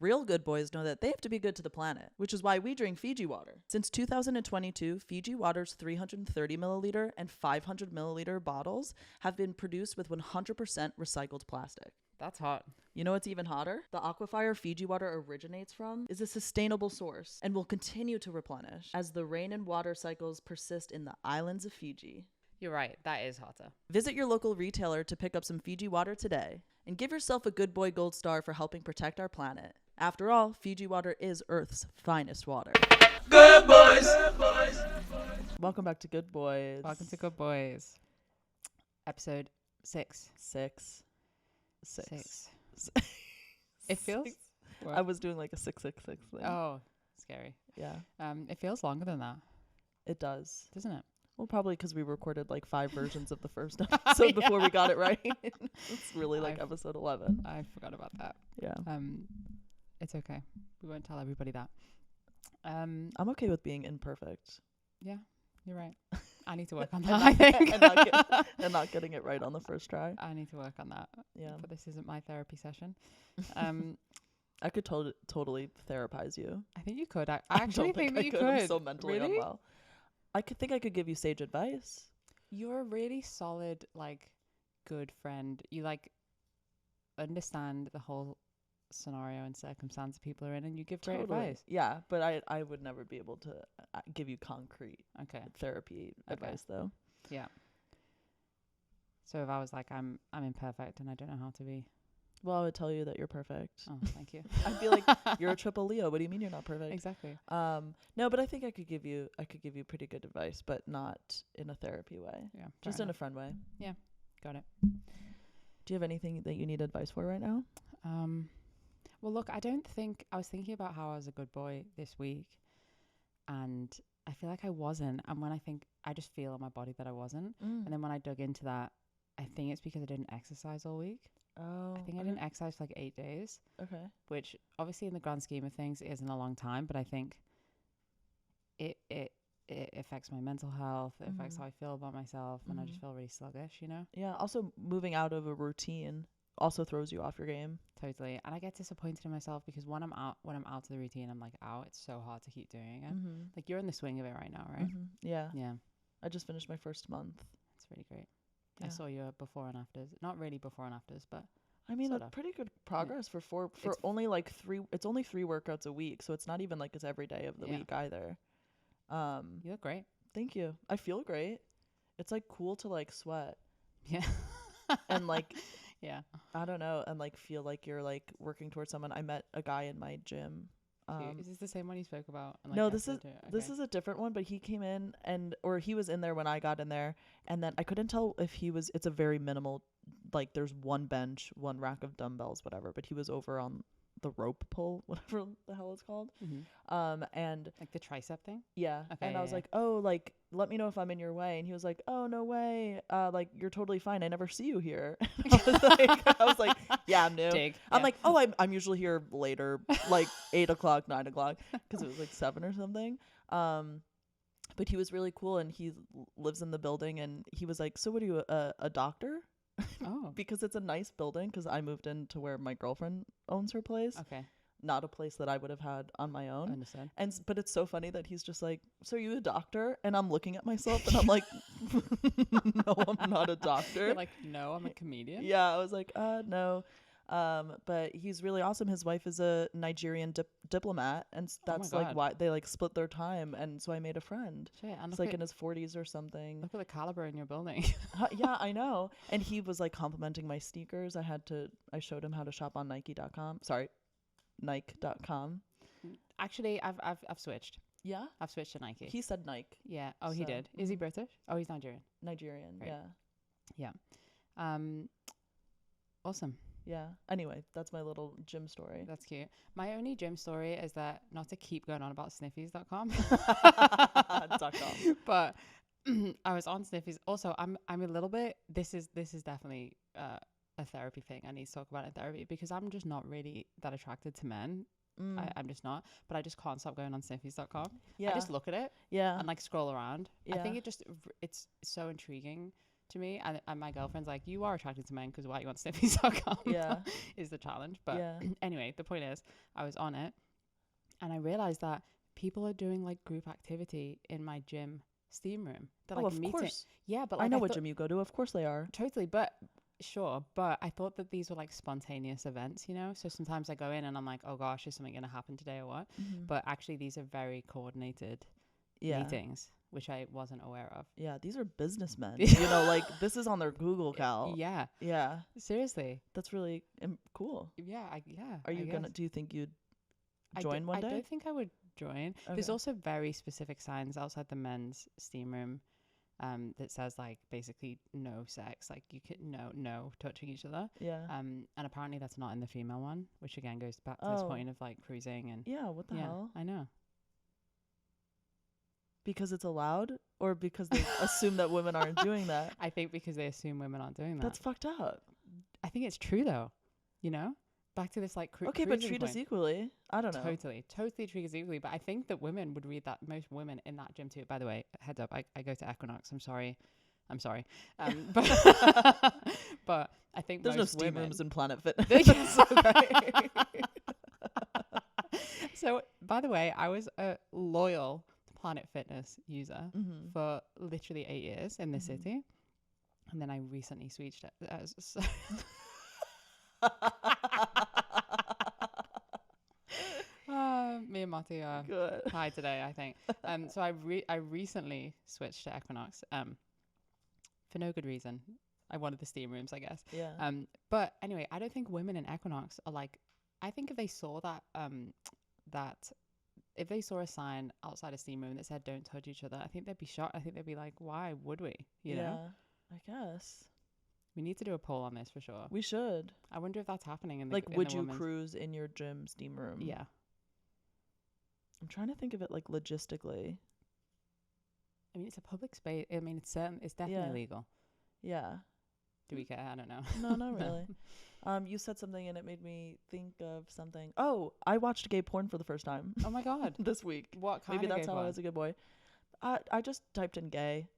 Real good boys know that they have to be good to the planet, which is why we drink Fiji water. Since 2022, Fiji water's 330 milliliter and 500 milliliter bottles have been produced with 100% recycled plastic. That's hot. You know what's even hotter? The aquifer Fiji water originates from is a sustainable source and will continue to replenish as the rain and water cycles persist in the islands of Fiji. You're right. That is hotter. Visit your local retailer to pick up some Fiji water today and give yourself a Good Boy Gold Star for helping protect our planet. After all, Fiji water is Earth's finest water. Good boys. Good boys. Welcome back to Good Boys. Welcome to Good Boys. Episode 6. Six. It feels... What? I was doing like a 666 thing. Oh, scary. Yeah. It feels longer than that, It does. doesn't it? Well, probably because we recorded like 5 versions of the first episode before we got it right. It's really like episode 11. I forgot about that. Yeah. It's okay. We won't tell everybody that. I'm okay with being imperfect. Yeah, you're right. I need to work on that, I think. and not getting it right on the first try. I need to work on that. Yeah. But this isn't my therapy session. I could totally therapize you. I think you could. I actually think that you could. I'm so mentally Really? unwell. I think I could give you sage advice. You're a really solid, like, good friend. You, like, understand the whole scenario and circumstance people are in, and you give great advice. Yeah, but I would never be able to give you concrete therapy advice, though. Yeah. So if I was like, I'm imperfect and I don't know how to be. Well, I would tell you that you're perfect. Oh, thank you. I'd be like, you're a triple Leo. What do you mean you're not perfect? Exactly. No, but I think I could give you pretty good advice, but not in a therapy way. Yeah. Just in a friend way. Yeah. Got it. Do you have anything that you need advice for right now? Well, look, I was thinking about how I was a good boy this week, and I feel like I wasn't. And when I just feel in my body that I wasn't. And then when I dug into that, I think it's because I didn't exercise all week. Oh, I think I didn't exercise for like 8 days. Okay. Which obviously in the grand scheme of things isn't a long time, but I think it affects my mental health. It affects how I feel about myself, and I just feel really sluggish, you know? Yeah. Also, moving out of a routine also throws you off your game. Totally. And I get disappointed in myself because when I'm out of the routine, I'm like, ow, it's so hard to keep doing it. Like, you're in the swing of it right now, right? Yeah. Yeah. I just finished my first month. It's really great. Yeah. I saw your before and afters. Not really before and afters, but I mean, sorta. pretty good progress for It's only like 3. It's only 3 workouts a week, so it's not even like it's every day of the week either. You look great. Thank you. I feel great. It's like cool to like sweat. Yeah. And like yeah. I don't know, and like feel like you're like working towards someone. I met a guy in my gym. Is this the same one you spoke about? Like, no, this is a different one, but he came in or he was in there when I got in there, and then I couldn't tell if it's a very minimal, like there's one bench, one rack of dumbbells, whatever, but he was over on the rope pull, whatever the hell it's called. And like the tricep thing. Yeah. Okay. And I was like, oh, like, let me know if I'm in your way. And he was like, oh, no way. Like, you're totally fine. I never see you here. I was like, yeah, I'm new. Dig. I'm Yeah. like, oh, I'm usually here later, like 8 o'clock, 9 o'clock, because it was like 7 or something. But he was really cool, and he lives in the building, and he was like, so what are you, a doctor? Oh. Because it's a nice building, because I moved into where my girlfriend owns her place. Okay. Not a place that I would have had on my own. Understand. But it's so funny that he's just like, so are you a doctor? And I'm looking at myself and I'm like, no, I'm not a doctor. You're like, no, I'm a comedian. Yeah, I was like, no. But he's really awesome. His wife is a Nigerian diplomat, and that's like why they like split their time. And so I made a friend. Shit, and it's like in his 40s or something. Look at the caliber in your building. Yeah, I know. And he was like complimenting my sneakers. I showed him how to shop on Nike.com. Sorry. Nike.com. Actually, I've switched. Yeah? I've switched to Nike. He said Nike. Yeah. Oh, he did. Is he British? Oh, he's Nigerian. Nigerian, Right. Yeah. Awesome. Yeah. Anyway, that's my little gym story. That's cute. My only gym story is that, not to keep going on about sniffies.com, but I was on Sniffies. Also, I'm a little bit, this is definitely a therapy thing. I need to talk about it in therapy, because I'm just not really that attracted to men. I'm just not, but I just can't stop going on sniffies.com. Yeah. I just look at it Yeah. and like scroll around. Yeah. I think it's so intriguing to me. And my girlfriend's like, you are attracted to men because why you want sniffies.com Yeah. is the challenge. But Yeah. anyway, the point is, I was on it and I realized that people are doing like group activity in my gym steam room. They're like of meeting. course. Yeah, but like, I know what gym you go to. Of course they are. Totally, but sure. But I thought that these were like spontaneous events, you know? So sometimes I go in and I'm like, oh gosh, is something going to happen today or what? Mm-hmm. But actually, these are very coordinated meetings, which I wasn't aware of. Yeah, these are businessmen. You know, like this is on their Google Cal. Yeah. Yeah. Seriously. That's really cool. Yeah. Are you gonna? Do you think you'd join one day? I don't think I would join. Okay. There's also very specific signs outside the men's steam room that says like basically no sex, like you can no touching each other. Yeah. And apparently that's not in the female one, which again goes back to this point of like cruising and yeah. What the hell? I know. Because it's allowed, or because they assume that women aren't doing that? I think because they assume women aren't doing that. That's fucked up. I think it's true though. You know, back to this like okay, but treat us equally. I don't know. Totally treat us equally. But I think that women would read that. Most women in that gym too. By the way, heads up, I go to Equinox. I'm sorry. But but I think there's no most steam women, rooms in Planet Fitness. So by the way, I was a loyal Planet Fitness user for literally 8 years in the city, and then I recently switched it. Me and Motti are high today, I think. So I recently switched to Equinox for no good reason. I wanted the steam rooms, I guess. Yeah. But anyway, I don't think women in Equinox are like. I think if they saw that if they saw a sign outside a steam room that said "Don't touch each other," I think they'd be shocked. I think they'd be like, "Why would we?" You know? I guess we need to do a poll on this for sure. We should. I wonder if that's happening in the like. in Would the you women's... cruise in your gym steam room? Yeah. I'm trying to think of it like logistically. I mean, it's a public space. I mean, it's definitely legal. Yeah. Do we care? I don't know. No, not really. You said something and it made me think of something. Oh, I watched gay porn for the first time. Oh my god. This week. What kind Maybe of that's gay how porn? I was a good boy. I just typed in gay.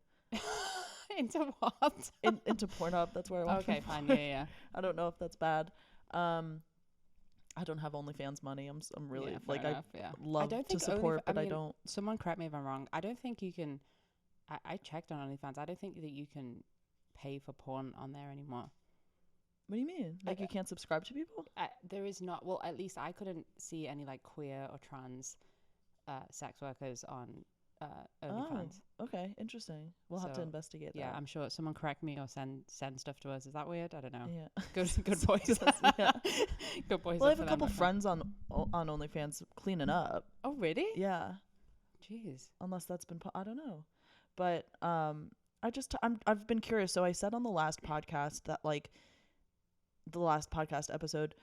Into what? Into Pornhub. That's where I went. Okay, fine. Yeah. I don't know if that's bad. I don't have OnlyFans money. I'm really like enough, I love to support, but I don't. Someone correct me if I'm wrong. I don't think you can. I checked on OnlyFans. I don't think that you can pay for porn on there anymore. What do you mean? Like you can't subscribe to people? There is not. Well, at least I couldn't see any like queer or trans sex workers on OnlyFans. Oh, okay, interesting. We'll have to investigate that. Yeah, I'm sure. Someone correct me or send stuff to us. Is that weird? I don't know. Yeah. Good boys. Yeah. Good boys. Well, I have a couple friends on OnlyFans cleaning up. Oh, really? Yeah. Jeez. Unless that's been I don't know, but I've been curious. So I said on the last podcast that like the last podcast episode,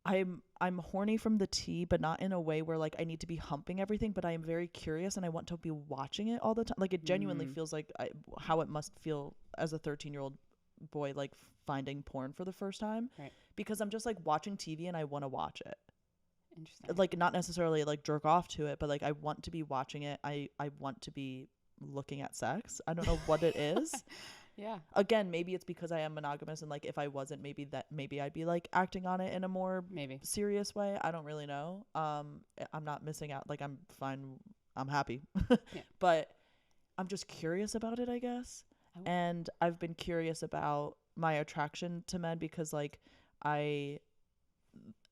I'm horny from the tea, but not in a way where like I need to be humping everything, but I am very curious and I want to be watching it all the time. Like it genuinely feels like how it must feel as a 13-year-old boy, like finding porn for the first time, right? Because I'm just like watching TV and I want to watch it. Interesting. Like not necessarily like jerk off to it, but like I want to be watching it. I want to be looking at sex. I don't know what it is. Yeah. Again, maybe it's because I am monogamous and like if I wasn't, maybe I'd be like acting on it in a more serious way. I don't really know. I'm not missing out. Like I'm fine. I'm happy. Yeah. But I'm just curious about it, I guess. And I've been curious about my attraction to men because like I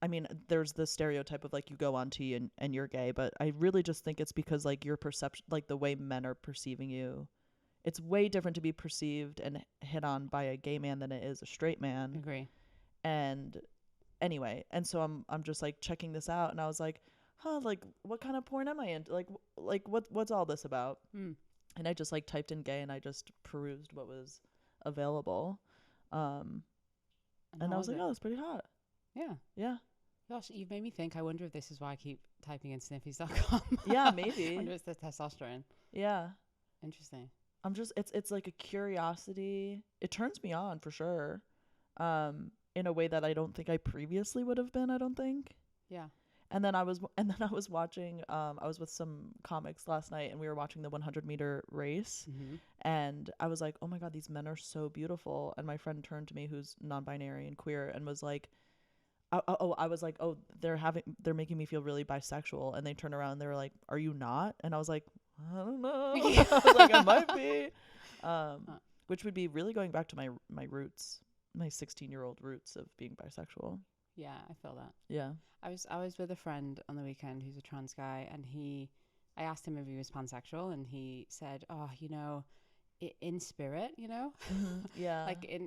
mean, there's the stereotype of like you go on T and you're gay, but I really just think it's because like your perception, like the way men are perceiving you, it's way different to be perceived and hit on by a gay man than it is a straight man. Agree. And anyway, and so I'm just like checking this out, and I was like, like what kind of porn am I into? Like what's all this about? And I just like typed in gay and I just perused what was available, and I was like, oh, that's pretty hot. Yeah. Gosh, you've made me think. I wonder if this is why I keep typing in sniffies.com. Yeah, maybe. I wonder if it's the testosterone. Yeah. Interesting. I'm just it's like a curiosity. It turns me on for sure. In a way that I don't think I previously would have been, I don't think. Yeah. And then I was watching I was with some comics last night and we were watching the 100-meter race and I was like, "Oh my god, these men are so beautiful." And my friend turned to me who's non-binary and queer and was like, I was like, "Oh, they're making me feel really bisexual." And they turned around and they were like, "Are you not?" And I was like, "I don't know." I was like, "I might be." Which would be really going back to my roots, my 16-year-old roots of being bisexual. Yeah, I feel that. Yeah. I was with a friend on the weekend who's a trans guy, and I asked him if he was pansexual, and he said, "Oh, you know, in spirit, you know, Yeah.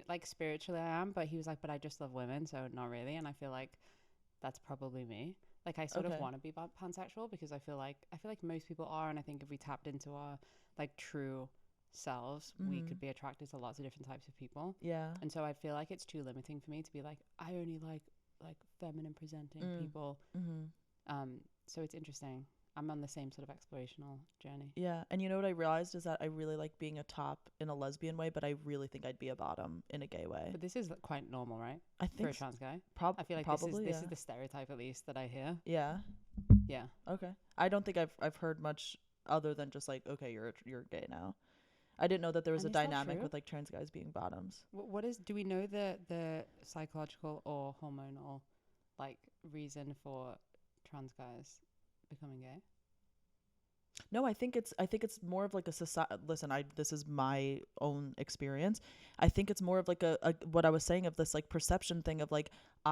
like spiritually I am," but he was like, "But I just love women, so not really." And I feel like that's probably me. Like I sort of want to be pansexual because I feel like most people are, and I think if we tapped into our like true selves, we could be attracted to lots of different types of people. Yeah. And so I feel like it's too limiting for me to be like, I only like feminine presenting people. So it's interesting. I'm on the same sort of explorational journey. Yeah. And you know what I realized is that I really like being a top in a lesbian way, but I really think I'd be a bottom in a gay way. But this is quite normal, right? I For think a trans guy. I feel like probably this is the stereotype at least that I hear. Yeah. Yeah. Okay. I don't think I've heard much other than just like, okay, you're gay now. I didn't know that there was And a is that dynamic true? with like trans guys being bottoms. Do we know the psychological or hormonal like reason for trans guys becoming gay? No, I think it's more of like a society. Listen, this is my own experience. I think it's more of like a what I was saying of this like perception thing of like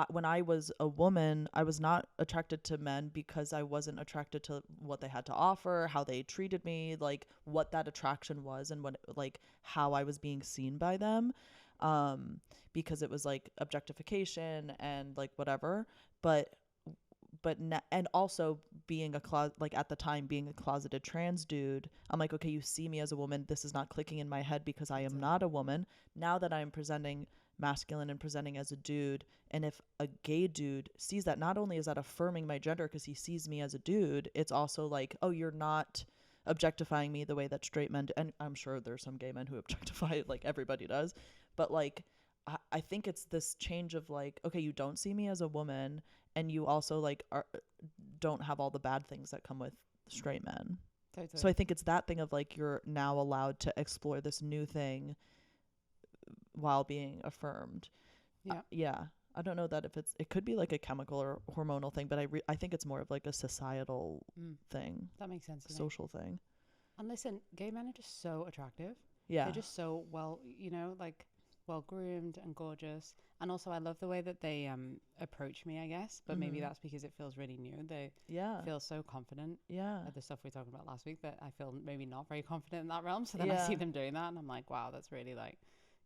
when I was a woman, I was not attracted to men because I wasn't attracted to what they had to offer, how they treated me, like what that attraction was, and what like how I was being seen by them, because it was like objectification and like whatever. And also being like at the time being a closeted trans dude, I'm like, okay, you see me as a woman, this is not clicking in my head because I am not a woman. Now that I'm presenting masculine and presenting as a dude, and if a gay dude sees that, not only is that affirming my gender because he sees me as a dude, it's also like, oh, you're not objectifying me the way that straight men do. And I'm sure there's some gay men who objectify it like everybody does, but like I think it's this change of like, okay, you don't see me as a woman, and you also like don't have all the bad things that come with straight men. Totally. So I think it's that thing of like you're now allowed to explore this new thing while being affirmed. Yeah. Yeah. I don't know that if it could be like a chemical or hormonal thing, but I think it's more of like a societal thing. That makes sense. Social thing. And listen, gay men are just so attractive. Yeah. They're just so well, you know, like well groomed and gorgeous. And also I love the way that they approach me, I guess, but maybe that's because it feels really new. They feel so confident at the stuff we were talking about last week that I feel maybe not very confident in that realm. So then I see them doing that and I'm like, wow, that's really like,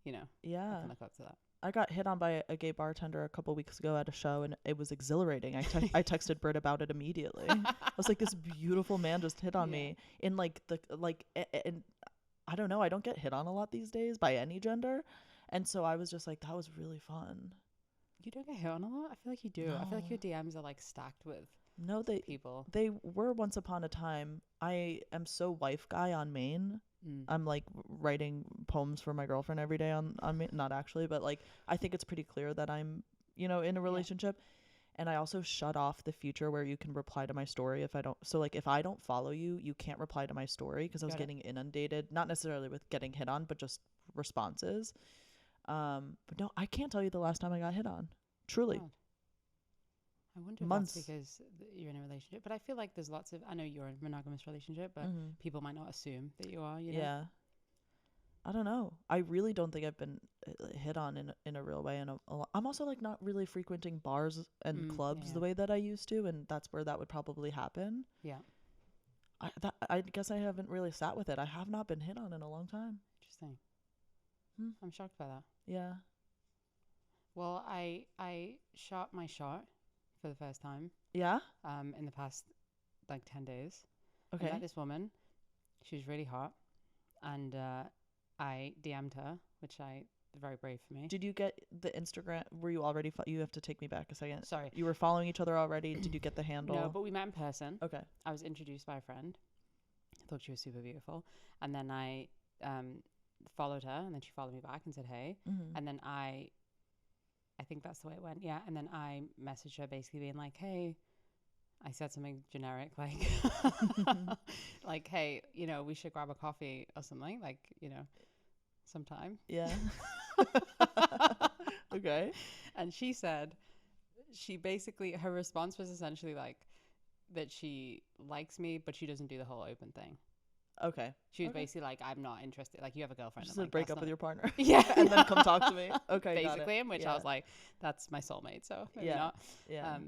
you know, I can look up to that. I got hit on by a gay bartender a couple weeks ago at a show, and it was exhilarating. I texted Britt about it immediately. I was like, this beautiful man just hit on me in like and I don't know, I don't get hit on a lot these days by any gender. And so I was just like, that was really fun. You don't get hit on a lot? I feel like you do. No. I feel like your DMs are like stacked with people. They were once upon a time. I am so wife guy on Maine. I'm like writing poems for my girlfriend every day on Maine. Not actually, but like I think it's pretty clear that I'm, you know, in a relationship. And I also shut off the feature where you can reply to my story if I don't. So like if I don't follow you, you can't reply to my story because I was getting inundated, not necessarily with getting hit on, but just responses. But no, I can't tell you the last time I got hit on. Truly. God. I wonder Months. If that's because you're in a relationship. But I feel like there's lots of, I know you're in a monogamous relationship, but people might not assume that you are, you know? Yeah. I don't know. I really don't think I've been hit on in a real way. I'm also like not really frequenting bars and clubs the way that I used to, and that's where that would probably happen. Yeah. I guess I haven't really sat with it. I have not been hit on in a long time. Interesting. I'm shocked by that. Yeah. Well, I shot my shot for the first time. Yeah? In the past, like, 10 days. Okay. I met this woman. She was really hot. And I DM'd her, which very brave for me. Did you get the Instagram? Were you already, you have to take me back a second. Sorry. You were following each other already? Did you get the handle? No, but we met in person. Okay. I was introduced by a friend. I thought she was super beautiful. And then I followed her, and then she followed me back and said, hey. And then I think that's the way it went. Yeah. And then I messaged her basically being like, hey, said something generic like like, hey, you know, we should grab a coffee or something, like, you know, sometime. Yeah. Okay. And she said, she basically, her response was essentially like that she likes me, but she doesn't do the whole open thing. Okay. She was basically like, I'm not interested. Like, you have a girlfriend. Just I'm to like, break "That's up with not-" your partner. Yeah. And then come talk to me. Okay. Basically, in which I Yeah. was like, that's my soulmate, so maybe Yeah. not. Yeah.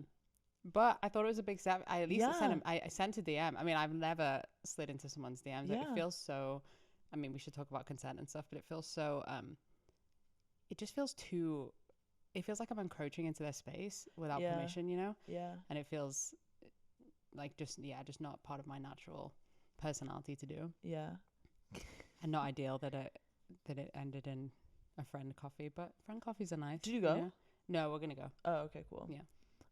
But I thought it was a big step. I at least Yeah. sent him. I sent a DM. I mean, I've never slid into someone's DMs. Like, Yeah. it feels so. I mean, we should talk about consent and stuff, but it feels so. It just feels too. It feels like I'm encroaching into their space without Yeah. permission, you know. Yeah. And it feels like just not part of my natural personality to do, Yeah. and not ideal that it ended in a friend coffee. But friend coffees are nice. Did you go? know? No, we're gonna go. Oh, okay, cool. Yeah.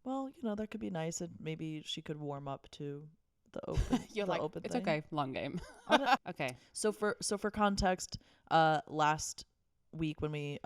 Well, you know, that could be nice, and maybe she could warm up to the open. You're the like, open it's thing. okay, long game. I don't- Okay. So for context, last week when we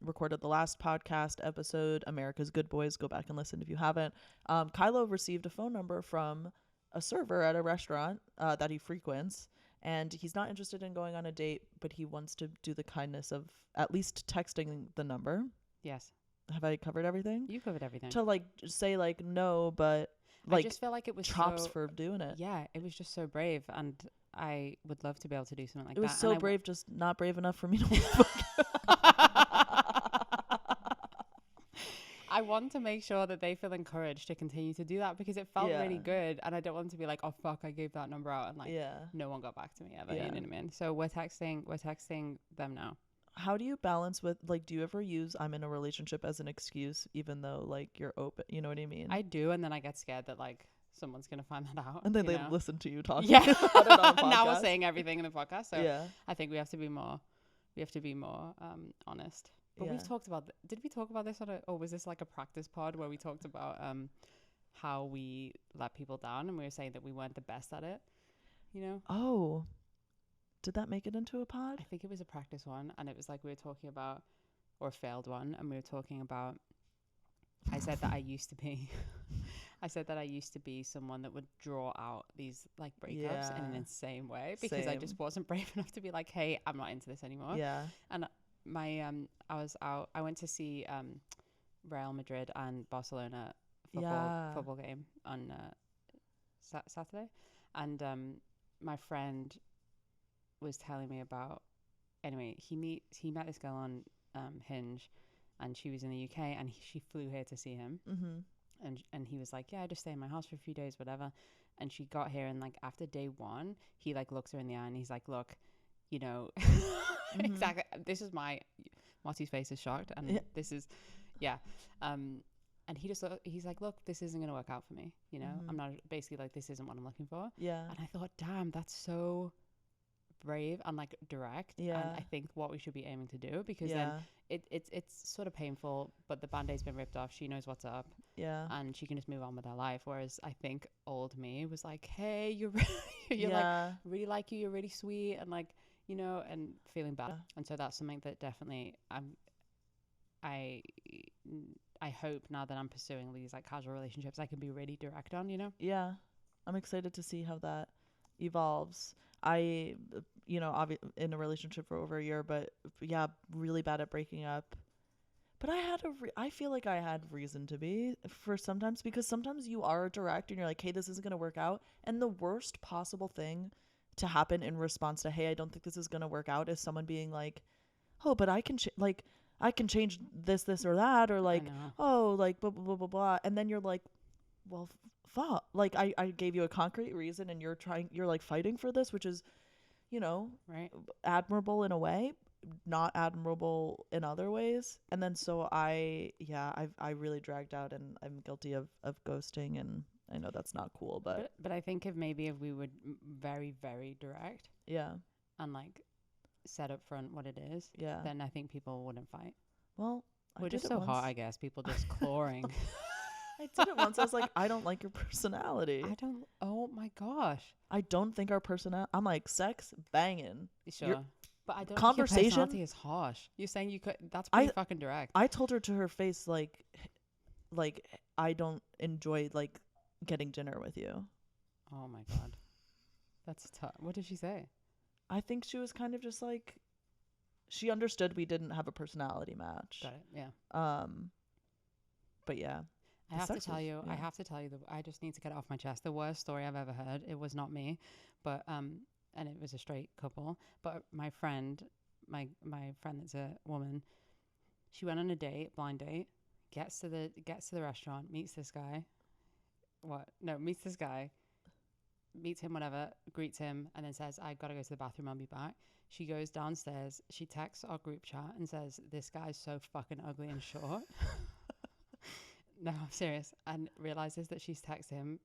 recorded the last podcast episode, America's Good Boys, go back and listen if you haven't. Kylo received a phone number from a server at a restaurant that he frequents, and he's not interested in going on a date, but he wants to do the kindness of at least texting the number. Yes. Have I covered everything? You covered everything. To like say like no, but I like just feel like it was chops so, for doing it. Yeah, it was just so brave, and I would love to be able to do something like It that. was so And brave, just not brave enough for me to. I want to make sure that they feel encouraged to continue to do that, because it felt really good, and I don't want to be like, oh fuck, I gave that number out and like no one got back to me ever. You know what I mean? So we're texting them now. How do you balance with like, do you ever use I'm in a relationship as an excuse, even though like you're open, you know what I mean? I do, and then I get scared that like someone's gonna find that out, and then you they know? listen to you talking. Yeah. About it on a Now we're podcast. saying everything in the podcast, so Yeah. I think we have to be more honest. But we've talked about did we talk about this or was this like a practice pod where we talked about how we let people down, and we were saying that we weren't the best at it, you know? Oh, did that make it into a pod? I think it was a practice one, and it was like we were talking about, or a failed one, and we were talking about, I said that I used to be someone that would draw out these like breakups in an insane way, because I just wasn't brave enough to be like, hey, I'm not into this anymore. Yeah. And my I went to see Real Madrid and Barcelona football game on Saturday, and my friend was telling me about, anyway, he met this girl on Hinge, and she was in the UK, and she flew here to see him. And he was like, yeah, I just stay in my house for a few days, whatever. And she got here, and like after day one, he like looks her in the eye and he's like, look, you know, exactly, this is Motti's face is shocked, and this is and he's like, look, this isn't gonna work out for me, you know. I'm not, basically like, this isn't what I'm looking for. And I thought, damn, that's so brave and like direct. And I think what we should be aiming to do, because then it's sort of painful, but the band-aid's been ripped off, she knows what's up, and she can just move on with her life. Whereas I think old me was like, hey, you're like, really like you, you're really sweet, and like, you know, and feeling bad. And so that's something that definitely I hope now that I'm pursuing these like casual relationships, I can be really direct on, you know. I'm excited to see how that evolves. I, you know, in a relationship for over a year, but really bad at breaking up. But I feel like I had reason to be for sometimes, because sometimes you are direct and you're like, hey, this isn't going to work out. And the worst possible thing to happen in response to, hey, I don't think this is going to work out, is someone being like, oh, but I can change this or that, or like, oh, like blah, blah, blah, blah, blah. And then you're like, well, fuck, like I gave you a concrete reason, and you're like fighting for this, which is, you know, right, admirable in a way, not admirable in other ways. And then so I really dragged out, and I'm guilty of ghosting, and I know that's not cool, but I think if we would very, very direct, and like set up front what it is, then I think people wouldn't fight. Well, we're just so hot, I guess. People just clawing. I did it once. I was like, I don't like your personality. Oh my gosh. I don't think our personality. I'm like, sex banging. Sure. But I don't conversation, think your personality is harsh. You're saying you could. That's pretty fucking direct. I told her to her face, like I don't enjoy like getting dinner with you. Oh my God. That's tough. What did she say? I think she was kind of just like, she understood we didn't have a personality match. Got it. Yeah. But yeah. I have to tell you, I just need to get it off my chest. The worst story I've ever heard. It was not me, but and it was a straight couple. But my friend that's a woman, she went on a date, blind date, gets to the restaurant, meets this guy. Meets him, whatever, greets him, and then says, "I gotta go to the bathroom. I'll be back." She goes downstairs. She texts our group chat and says, "This guy's so fucking ugly and short." No, I'm serious. And realizes that she's texted him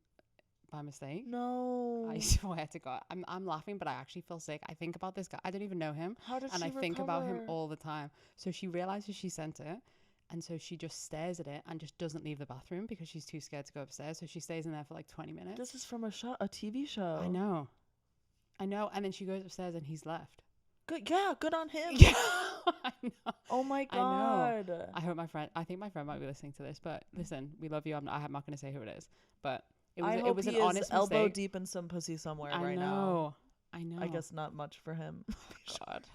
by mistake. No. I swear to God. I'm laughing, but I actually feel sick. I think about this guy. I don't even know him. How did and she I think recover? about him all the time. So she realizes she sent it. And so she just stares at it and just doesn't leave the bathroom because she's too scared to go upstairs. So she stays in there for like 20 minutes. This is from a TV show. I know. And then she goes upstairs and he's left. Good. Yeah, good on him. Yeah, I know. Oh my God. I think my friend might be listening to this, but listen, we love you. I'm not going to say who it is, but it I was hope an he honest is elbow mistake. deep in some pussy somewhere I right know. now. I know. I guess not much for him. God.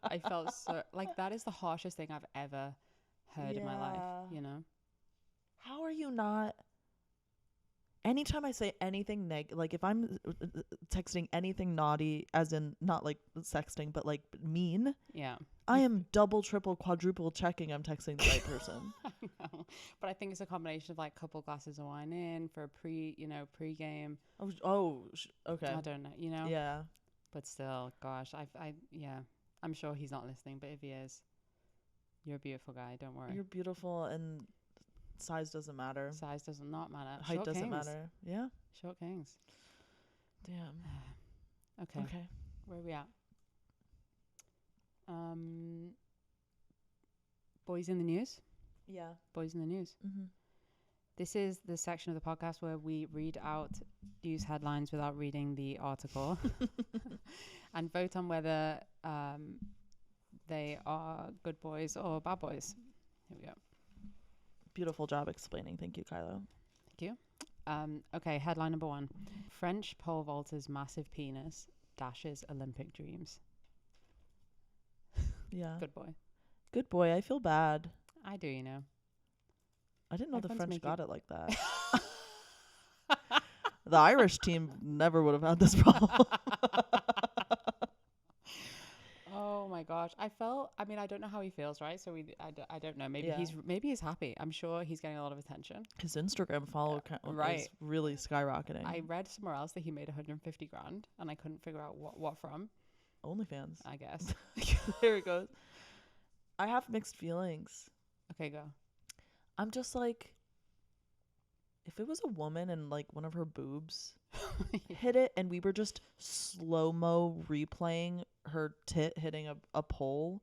I felt so like that is the harshest thing I've ever heard in my life, you know? How are you not? Anytime I say anything like if I'm texting anything naughty, as in not like sexting, but like mean, yeah, I am double, triple, quadruple checking I'm texting the right person. I know, but I think it's a combination of like couple glasses of wine in for a pre-game. Okay. I don't know, you know. Yeah, but still, gosh, I'm sure he's not listening, but if he is, you're a beautiful guy. Don't worry. you're beautiful, and size doesn't matter. Size does not matter. Height Short doesn't kings. matter. Yeah. Short kings. Damn. Okay. Where are we at? Boys in the news. Yeah. Boys in the news. Mm-hmm. This is the section of the podcast where we read out news headlines without reading the article and vote on whether they are good boys or bad boys. Here we go. Beautiful job explaining. Thank you, Kylo. Thank you. Okay, headline number 1. French pole vaulter's massive penis dashes Olympic dreams. Yeah. Good boy. Good boy. I feel bad. I do, you know. I didn't know Everyone's the French making- got it like that. The Irish team never would have had this problem. Oh my gosh. I don't know how he feels, right? So I don't know. Maybe he's happy. I'm sure he's getting a lot of attention. His Instagram follow count is really skyrocketing. I read somewhere else that he made 150 grand and I couldn't figure out what from. OnlyFans. I guess. There it goes. I have mixed feelings. Okay, go. I'm just like, if it was a woman and like one of her boobs hit it and we were just slow-mo replaying her tit hitting a pole,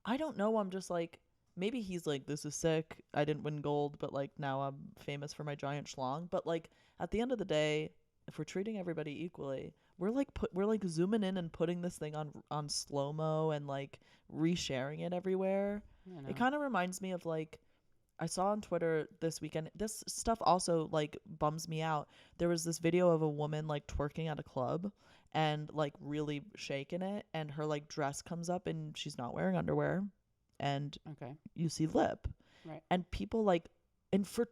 I don't know. I'm just like, maybe he's like, this is sick. I didn't win gold, but like now I'm famous for my giant schlong. But like at the end of the day, if we're treating everybody equally, we're like zooming in and putting this thing on slow-mo and like resharing it everywhere. It kind of reminds me of like, I saw on Twitter this weekend, this stuff also like bums me out. There was this video of a woman like twerking at a club and like really shaking it, and her like dress comes up and she's not wearing underwear, and you see lip. Right. And people like, and for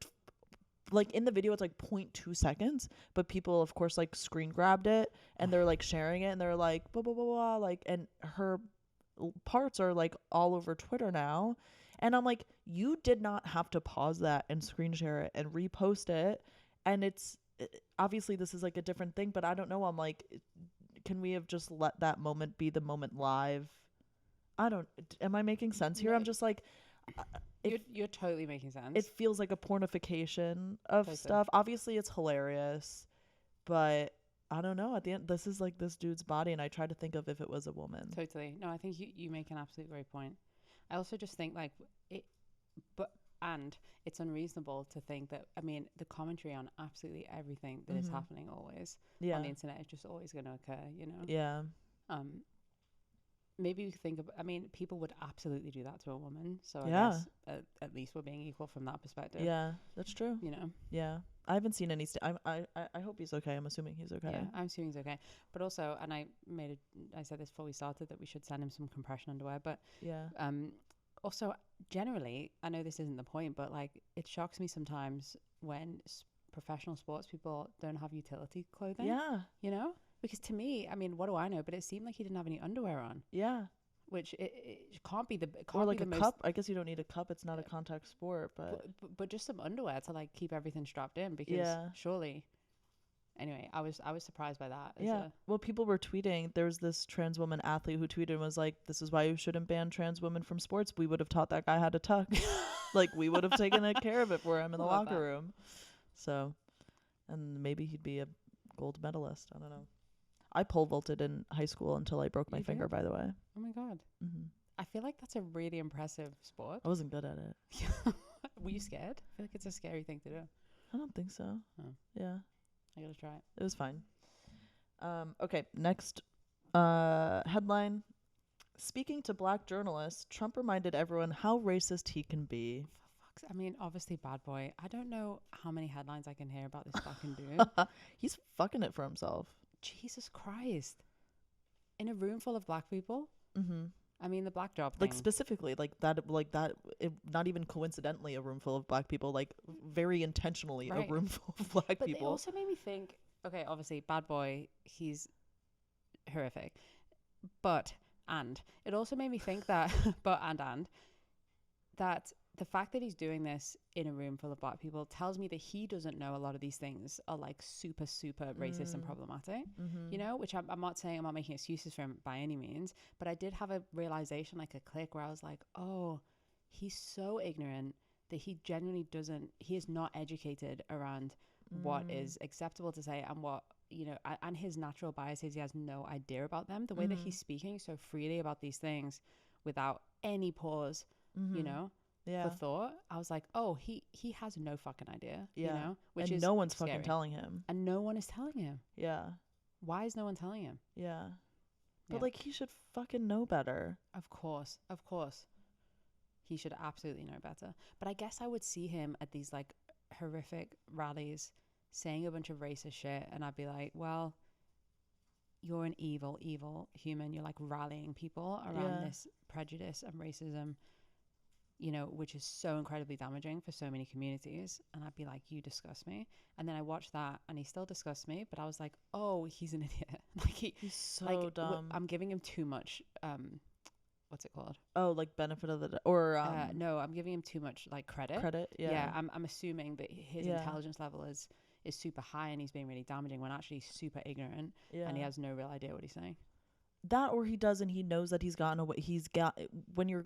like in the video it's like 0.2 seconds, but people of course like screen grabbed it and they're like sharing it and they're like blah blah blah blah, like, and her parts are like all over Twitter now. And I'm like, you did not have to pause that and screen share it and repost it. And it's obviously this is like a different thing, but I don't know. I'm like, can we have just let that moment be the moment live? Am I making sense here? I'm just like, you're totally making sense. It feels like a pornification of stuff. Obviously it's hilarious, but I don't know. At the end, this is like this dude's body. And I try to think of if it was a woman. Totally. No, I think you make an absolute great point. I also just think like it's unreasonable to think that, I mean, the commentary on absolutely everything that is happening always on the internet is just always going to occur, you know? Yeah. maybe we think of, I mean, people would absolutely do that to a woman. So I Yeah. guess at least we're being equal from that perspective. Yeah, that's true. You know? Yeah. I haven't seen any. I hope he's okay. I'm assuming he's okay. Yeah, I'm assuming he's okay. But also, and I said this before we started, that we should send him some compression underwear. But Yeah. also, generally, I know this isn't the point, but like, it shocks me sometimes when professional sports people don't have utility clothing. Yeah. You know? Because to me, I mean, what do I know? But it seemed like he didn't have any underwear on. Yeah. Which it can't be the or like a cup. I guess you don't need a cup. It's not a contact sport, but just some underwear to like keep everything strapped in, because surely. Anyway, I was surprised by that. Yeah. Well, people were tweeting. There was this trans woman athlete who tweeted and was like, "This is why you shouldn't ban trans women from sports. We would have taught that guy how to tuck. Like, we would have taken care of it for him in the locker room." So, and maybe he'd be a gold medalist. I don't know. I pole vaulted in high school until I broke my finger, by the way. Oh my God. Mm-hmm. I feel like that's a really impressive sport. I wasn't good at it. Were you scared? I feel like it's a scary thing to do. I don't think so. Oh. Yeah. I gotta try it. It was fine. Okay, next headline. Speaking to black journalists, Trump reminded everyone how racist he can be. I mean, obviously, bad boy. I don't know how many headlines I can hear about this fucking dude. He's fucking it for himself. Jesus Christ. In a room full of black people? Mm-hmm. I mean, the black job thing. Like, specifically, like that, not even coincidentally a room full of black people, like, very intentionally a room full of black people. But it also made me think, okay, obviously, bad boy, he's horrific. And it also made me think that, that the fact that he's doing this in a room full of black people tells me that he doesn't know a lot of these things are like super, super racist and problematic, you know, which I'm not saying, I'm not making excuses for him by any means, but I did have a realization, like a click where I was like, oh, he's so ignorant that he genuinely he is not educated around what is acceptable to say and what, you know, and his natural biases, he has no idea about them. The way that he's speaking so freely about these things without any pause, you know, for thought, I was like, oh, he has no fucking idea, you know, which is no one's scary. fucking telling him, and no one is telling him. Yeah. Why is no one telling him? Yeah. But like, he should fucking know better. Of course, he should absolutely know better. But I guess I would see him at these like horrific rallies saying a bunch of racist shit, and I'd be like, well, you're an evil human. You're like rallying people around this prejudice and racism, you know, which is so incredibly damaging for so many communities. And I'd be like, you disgust me. And then I watched that and he still disgusts me, but I was like, oh, he's an idiot. Like he's so like, dumb. I'm giving him too much what's it called? Oh, like benefit of the or no, I'm giving him too much like credit. Yeah. I'm assuming that his intelligence level is super high and he's being really damaging when actually he's super ignorant and he has no real idea what he's saying. That, or he does and he knows that he's gotten away. He's got, when you're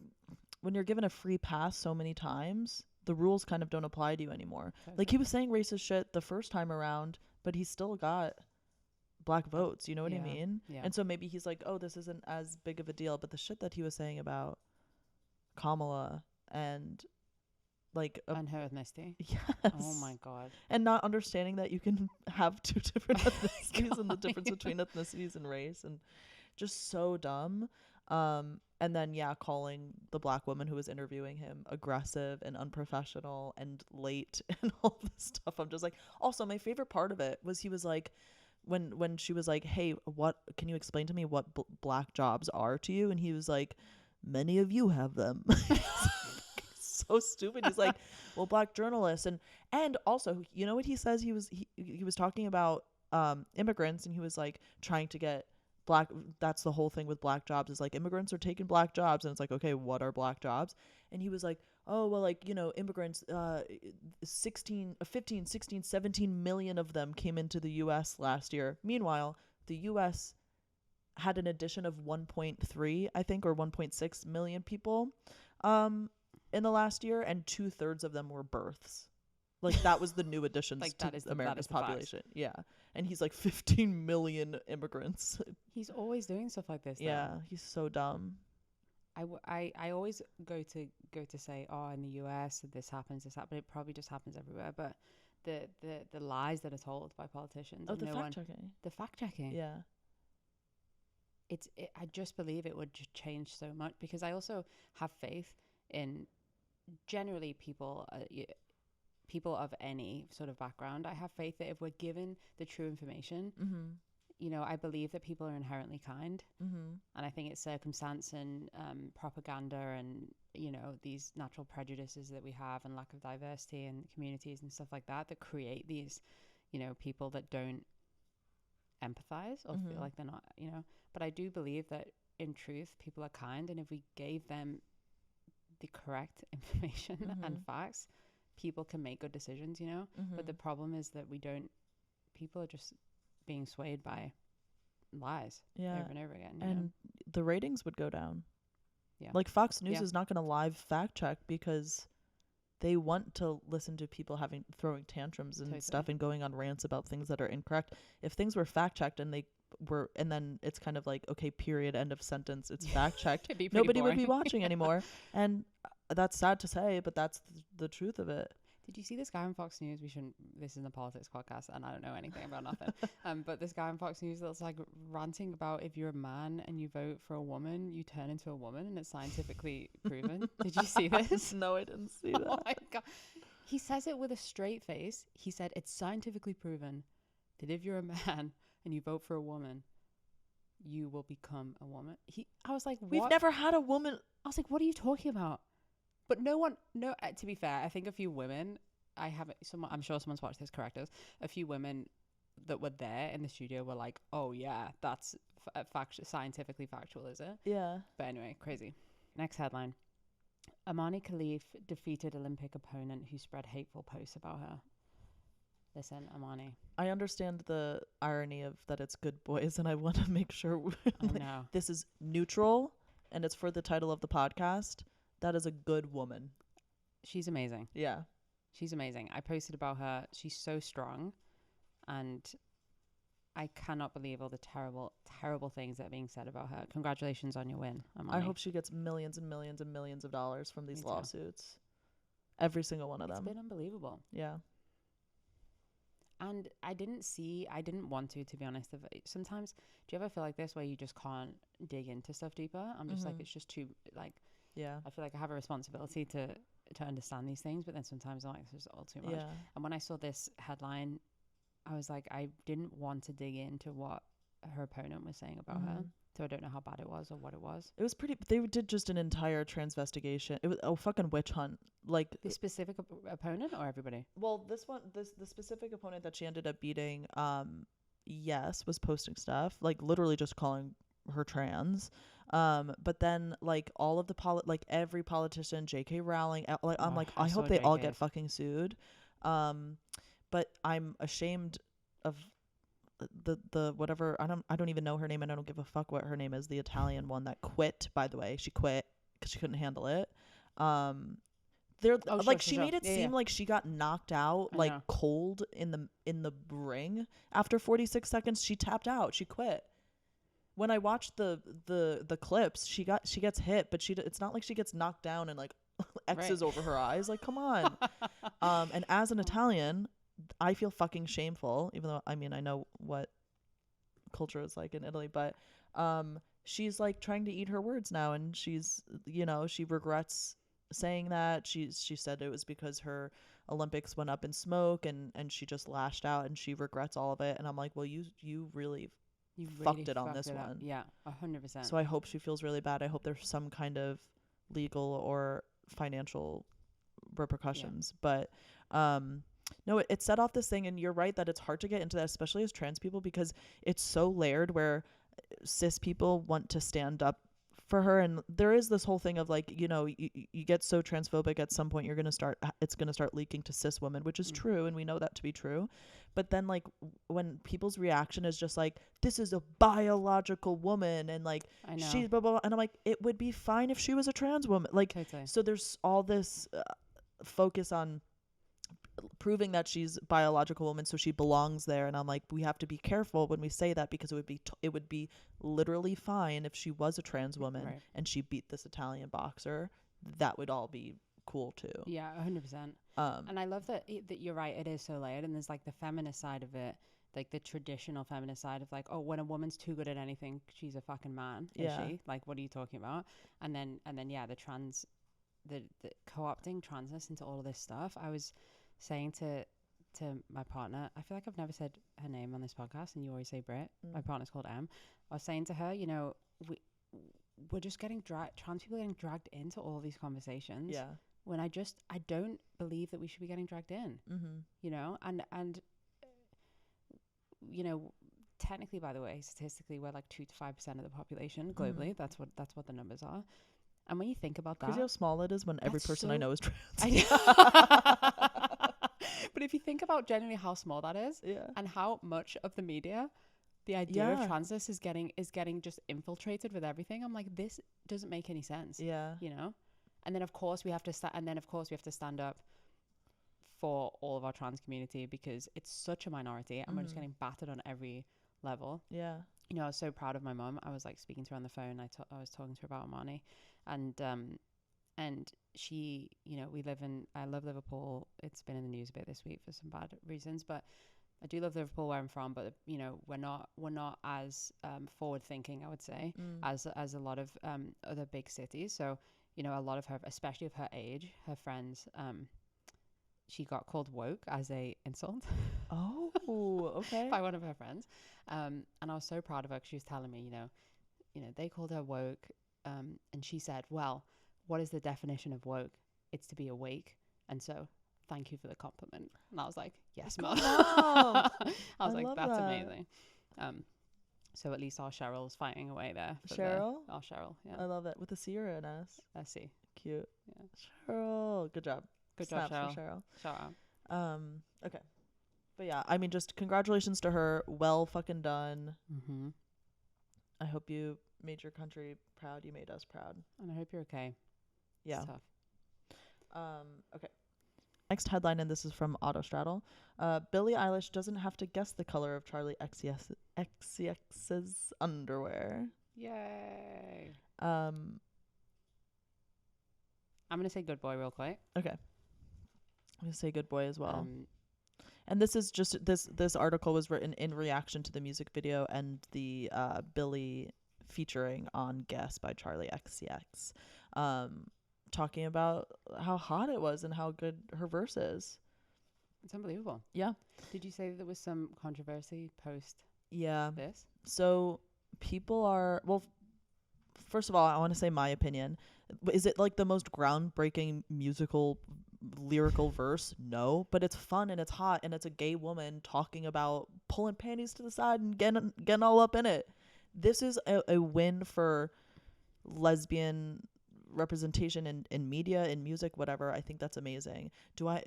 given a free pass so many times, the rules kind of don't apply to you anymore. Okay. Like, he was saying racist shit the first time around, but he still got black votes, you know what I mean? Yeah. And so maybe he's like, oh, this isn't as big of a deal, but the shit that he was saying about Kamala and like and her ethnicity. Yes. Oh my God. And not understanding that you can have two different ethnicities and the difference between ethnicities and race, and just so dumb. And then calling the black woman who was interviewing him aggressive and unprofessional and late and all this stuff. I'm just like, also my favorite part of it was he was like, when she was like, hey, what can you explain to me what black jobs are to you? And he was like, many of you have them. So stupid. He's like, well, black journalists and also, you know what he says? He was talking about immigrants, and he was like trying to get black, that's the whole thing with black jobs, is like immigrants are taking black jobs, and it's like, okay, what are black jobs? And he was like, oh, well, like, you know, immigrants, 15, 16, 17 million of them came into the US last year. Meanwhile, the US had an addition of 1.3, I think, or 1.6 million people in the last year, and 2/3 of them were births. Like, that was the new additions like to America's population. Yeah. And he's like 15 million immigrants. He's always doing stuff like this, though. Yeah, he's so dumb. I always go to say, oh, in the US this happens, it probably just happens everywhere, but the lies that are told by politicians. Oh, the fact checking. The fact checking. Yeah. I just believe it would just change so much, because I also have faith in generally people of any sort of background. I have faith that if we're given the true information, I believe that people are inherently kind. And I think it's circumstance and propaganda and, these natural prejudices that we have and lack of diversity in communities and stuff like that create these, people that don't empathize or feel like they're not, But I do believe that in truth, people are kind. And if we gave them the correct information and facts, people can make good decisions, But the problem is that people are just being swayed by lies over and over again. And the ratings would go down. Yeah. Like Fox News is not going to live fact check because they want to listen to people throwing tantrums and stuff and going on rants about things that are incorrect. If things were fact checked and then it's kind of like, okay, period, end of sentence, it's fact checked, nobody would be watching anymore. And that's sad to say, but that's the truth of it. Did you see this guy on Fox News? This isn't a politics podcast and I don't know anything about nothing. But this guy on Fox News that's like ranting about if you're a man and you vote for a woman, you turn into a woman, and it's scientifically proven. Did you see this? No, I didn't see that. Oh my God. He says it with a straight face. He said, it's scientifically proven that if you're a man and you vote for a woman, you will become a woman. I was like, what? We've never had a woman. I was like, what are you talking about? But to be fair, I think a few women, I'm sure someone's watched this, correct us. A few women that were there in the studio were like, oh yeah, that's scientifically factual, is it? Yeah. But anyway, crazy. Next headline. Amani Khalif defeated Olympic opponent who spread hateful posts about her. Listen, Amani. I understand the irony of that it's Good Boys, and I want to make sure this is neutral, and it's for the title of the podcast. That is a good woman. She's amazing. Yeah. She's amazing. I posted about her. She's so strong. And I cannot believe all the terrible, terrible things that are being said about her. Congratulations on your win, Amani. I hope she gets millions and millions and millions of dollars from these lawsuits. Every single one of them. It's been unbelievable. Yeah. And I didn't want to be honest. Sometimes, do you ever feel like this where you just can't dig into stuff deeper? I'm just like, it's just too, like... Yeah. I feel like I have a responsibility to understand these things, but then sometimes I'm like, this is all too much. Yeah. And when I saw this headline, I was like, I didn't want to dig into what her opponent was saying about her. So I don't know how bad it was or what it was. It was they did just an entire transvestigation. It was fucking witch hunt. Like the specific opponent or everybody? Well, the specific opponent that she ended up beating, was posting stuff, like literally just calling her trans. But then like all of the every politician, J.K. Rowling, I hope they all get fucking sued. But I'm ashamed of the whatever, I don't even know her name, and I don't give a fuck what her name is. The Italian one that quit, by the way, she quit because she couldn't handle it. She made it seem like she got knocked out, like cold in the ring. After 46 seconds, she tapped out. She quit. When I watched the clips, she gets hit, but it's not like she gets knocked down and like X's over her eyes. Like, come on. And as an Italian, I feel fucking shameful, even though I know what culture is like in Italy, but she's like trying to eat her words now, and she's she regrets saying that. She said it was because her Olympics went up in smoke, and she just lashed out, and she regrets all of it. And I'm like, well, you really fucked it on this one. Yeah, 100%. So I hope she feels really bad. I hope there's some kind of legal or financial repercussions. But no, it set off this thing, and you're right that it's hard to get into that, especially as trans people, because it's so layered where cis people want to stand up for her, and there is this whole thing of like, you get so transphobic at some point, it's going to start leaking to cis women, which is true, and we know that to be true. But then like when people's reaction is just like, this is a biological woman, and like she's blah, blah, blah, and I'm like, it would be fine if she was a trans woman, like totally. So there's all this focus on proving that she's a biological woman, so she belongs there, and I'm like, we have to be careful when we say that, because it would be literally fine if she was a trans woman, right, and she beat this Italian boxer. That would all be cool too. Yeah, 100%. And I love that you're right, it is so layered, and there's like the feminist side of it, like the traditional feminist side of like, oh, when a woman's too good at anything, she's a fucking man, is Yeah. she? Like, what are you talking about? And then yeah, the co-opting transness into all of this stuff. I was saying to my partner, I feel like I've never said her name on this podcast, and you always say Brit. My partner's called Em. I was saying to her, you know, we're just getting trans people getting dragged into all these conversations. Yeah. When I don't believe that we should be getting dragged in. You know, and you know, technically, by the way, statistically, we're like 2 to 5% of the population globally. That's what the numbers are. And when you think about that, Crazy how small it is when every person I know is trans. But if you think about genuinely how small that is, and how much of the media, the idea of transness is getting just infiltrated with everything, I'm like, this doesn't make any sense. Yeah. You know, and then of course we have to stand up for all of our trans community because it's such a minority, and we're just getting battered on every level. Yeah. You know, I was so proud of my mum. I was like speaking to her on the phone. I was talking to her about Armani, and she, you know, I love Liverpool. It's been in the news a bit this week for some bad reasons, but I do love Liverpool where I'm from. But you know, we're not as forward thinking, I would say, as a lot of other big cities. So you know, a lot of her, especially of her age, her friends, she got called woke as a insult. Oh, okay. By one of her friends. And I was so proud of her because she was telling me, you know, they called her woke. And she said, well, what is the definition of woke? It's to be awake. And so thank you for the compliment. And I was like, yes, mom. I was like, that's amazing. So at least our Cheryl's fighting away there. Cheryl? Our Cheryl, yeah. I love it. With a C or an S? A C. Cute. Yeah. Cheryl. Good job. Good job, Snaps Cheryl. for Cheryl. Shout out. Okay. But yeah, I mean, just congratulations to her. Well fucking done. Mm-hmm. I hope you made your country proud. You made us proud. And I hope you're okay. Yeah. It's tough. Okay. Next headline, and this is from Autostraddle. Billie Eilish doesn't have to guess the color of Charlie XCX's underwear. Yay. I'm going to say good boy real quick. Okay. I'm going to say good boy as well. And this is just this article was written in reaction to the music video and the Billie featuring on Guess by Charlie XCX, talking about how hot it was and how good her verse is. It's unbelievable. Yeah. Did you say there was some controversy post this? So people are, well, first of all, I want to say my opinion. Is it like the most groundbreaking musical lyrical verse? No, but it's fun and it's hot and it's a gay woman talking about pulling panties to the side and getting all up in it. This is a win for lesbian representation in media, in music, whatever. I think that's amazing. Do I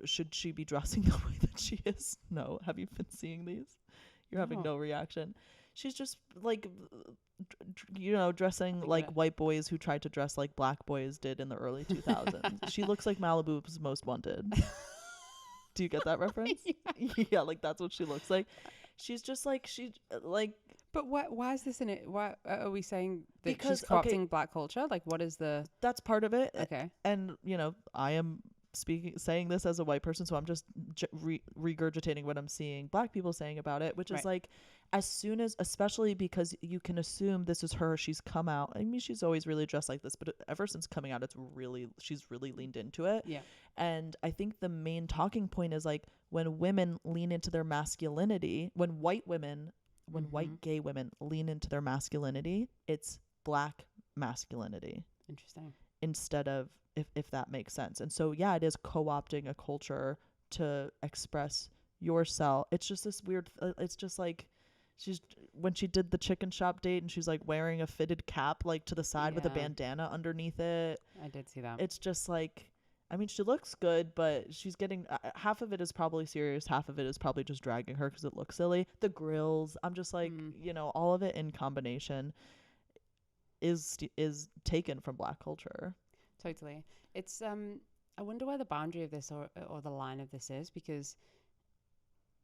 should she be dressing the way that she is? No. Have you been seeing these? You're having no reaction. She's just like, dressing like white boys who tried to dress like black boys did in the early 2000s. She looks like Malibu's Most Wanted. Do you get that reference? Yeah, like that's what she looks like. She's just like, But why is this in it? Why are we saying that because, she's co-opting black culture? Like, what is the... That's part of it. Okay. And, I am saying this as a white person, so I'm just regurgitating what I'm seeing black people saying about it, which is like, as soon as, especially because you can assume this is her, she's come out. I mean, she's always really dressed like this, but ever since coming out, she's really leaned into it. Yeah. And I think the main talking point is like, when women lean into their masculinity, when white gay women lean into their masculinity, it's black masculinity. Interesting. Instead of, if that makes sense. And so, yeah, it is co-opting a culture to express yourself. It's just this weird, it's just like, when she did the chicken shop date and she's like wearing a fitted cap, like to the side with a bandana underneath it. I did see that. It's just like, I mean, she looks good, but she's getting, half of it is probably serious. Half of it is probably just dragging her because it looks silly. The grills, I'm just like, all of it in combination is taken from black culture. Totally. It's, I wonder where the boundary of this or the line of this is, because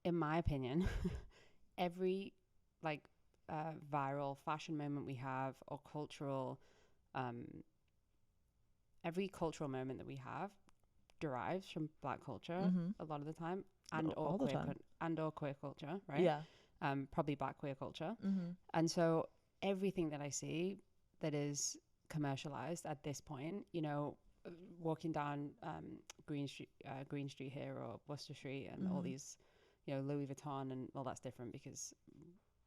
in my opinion, every viral fashion moment we have, or cultural, every cultural moment that we have derives from black culture a lot of the time, and all the time. and or queer culture, right? Yeah. Probably Black queer culture. Mm-hmm. And so everything that I see that is commercialized at this point, you know, walking down Green Street here or Worcester Street and all these, you know, Louis Vuitton and well, that's different because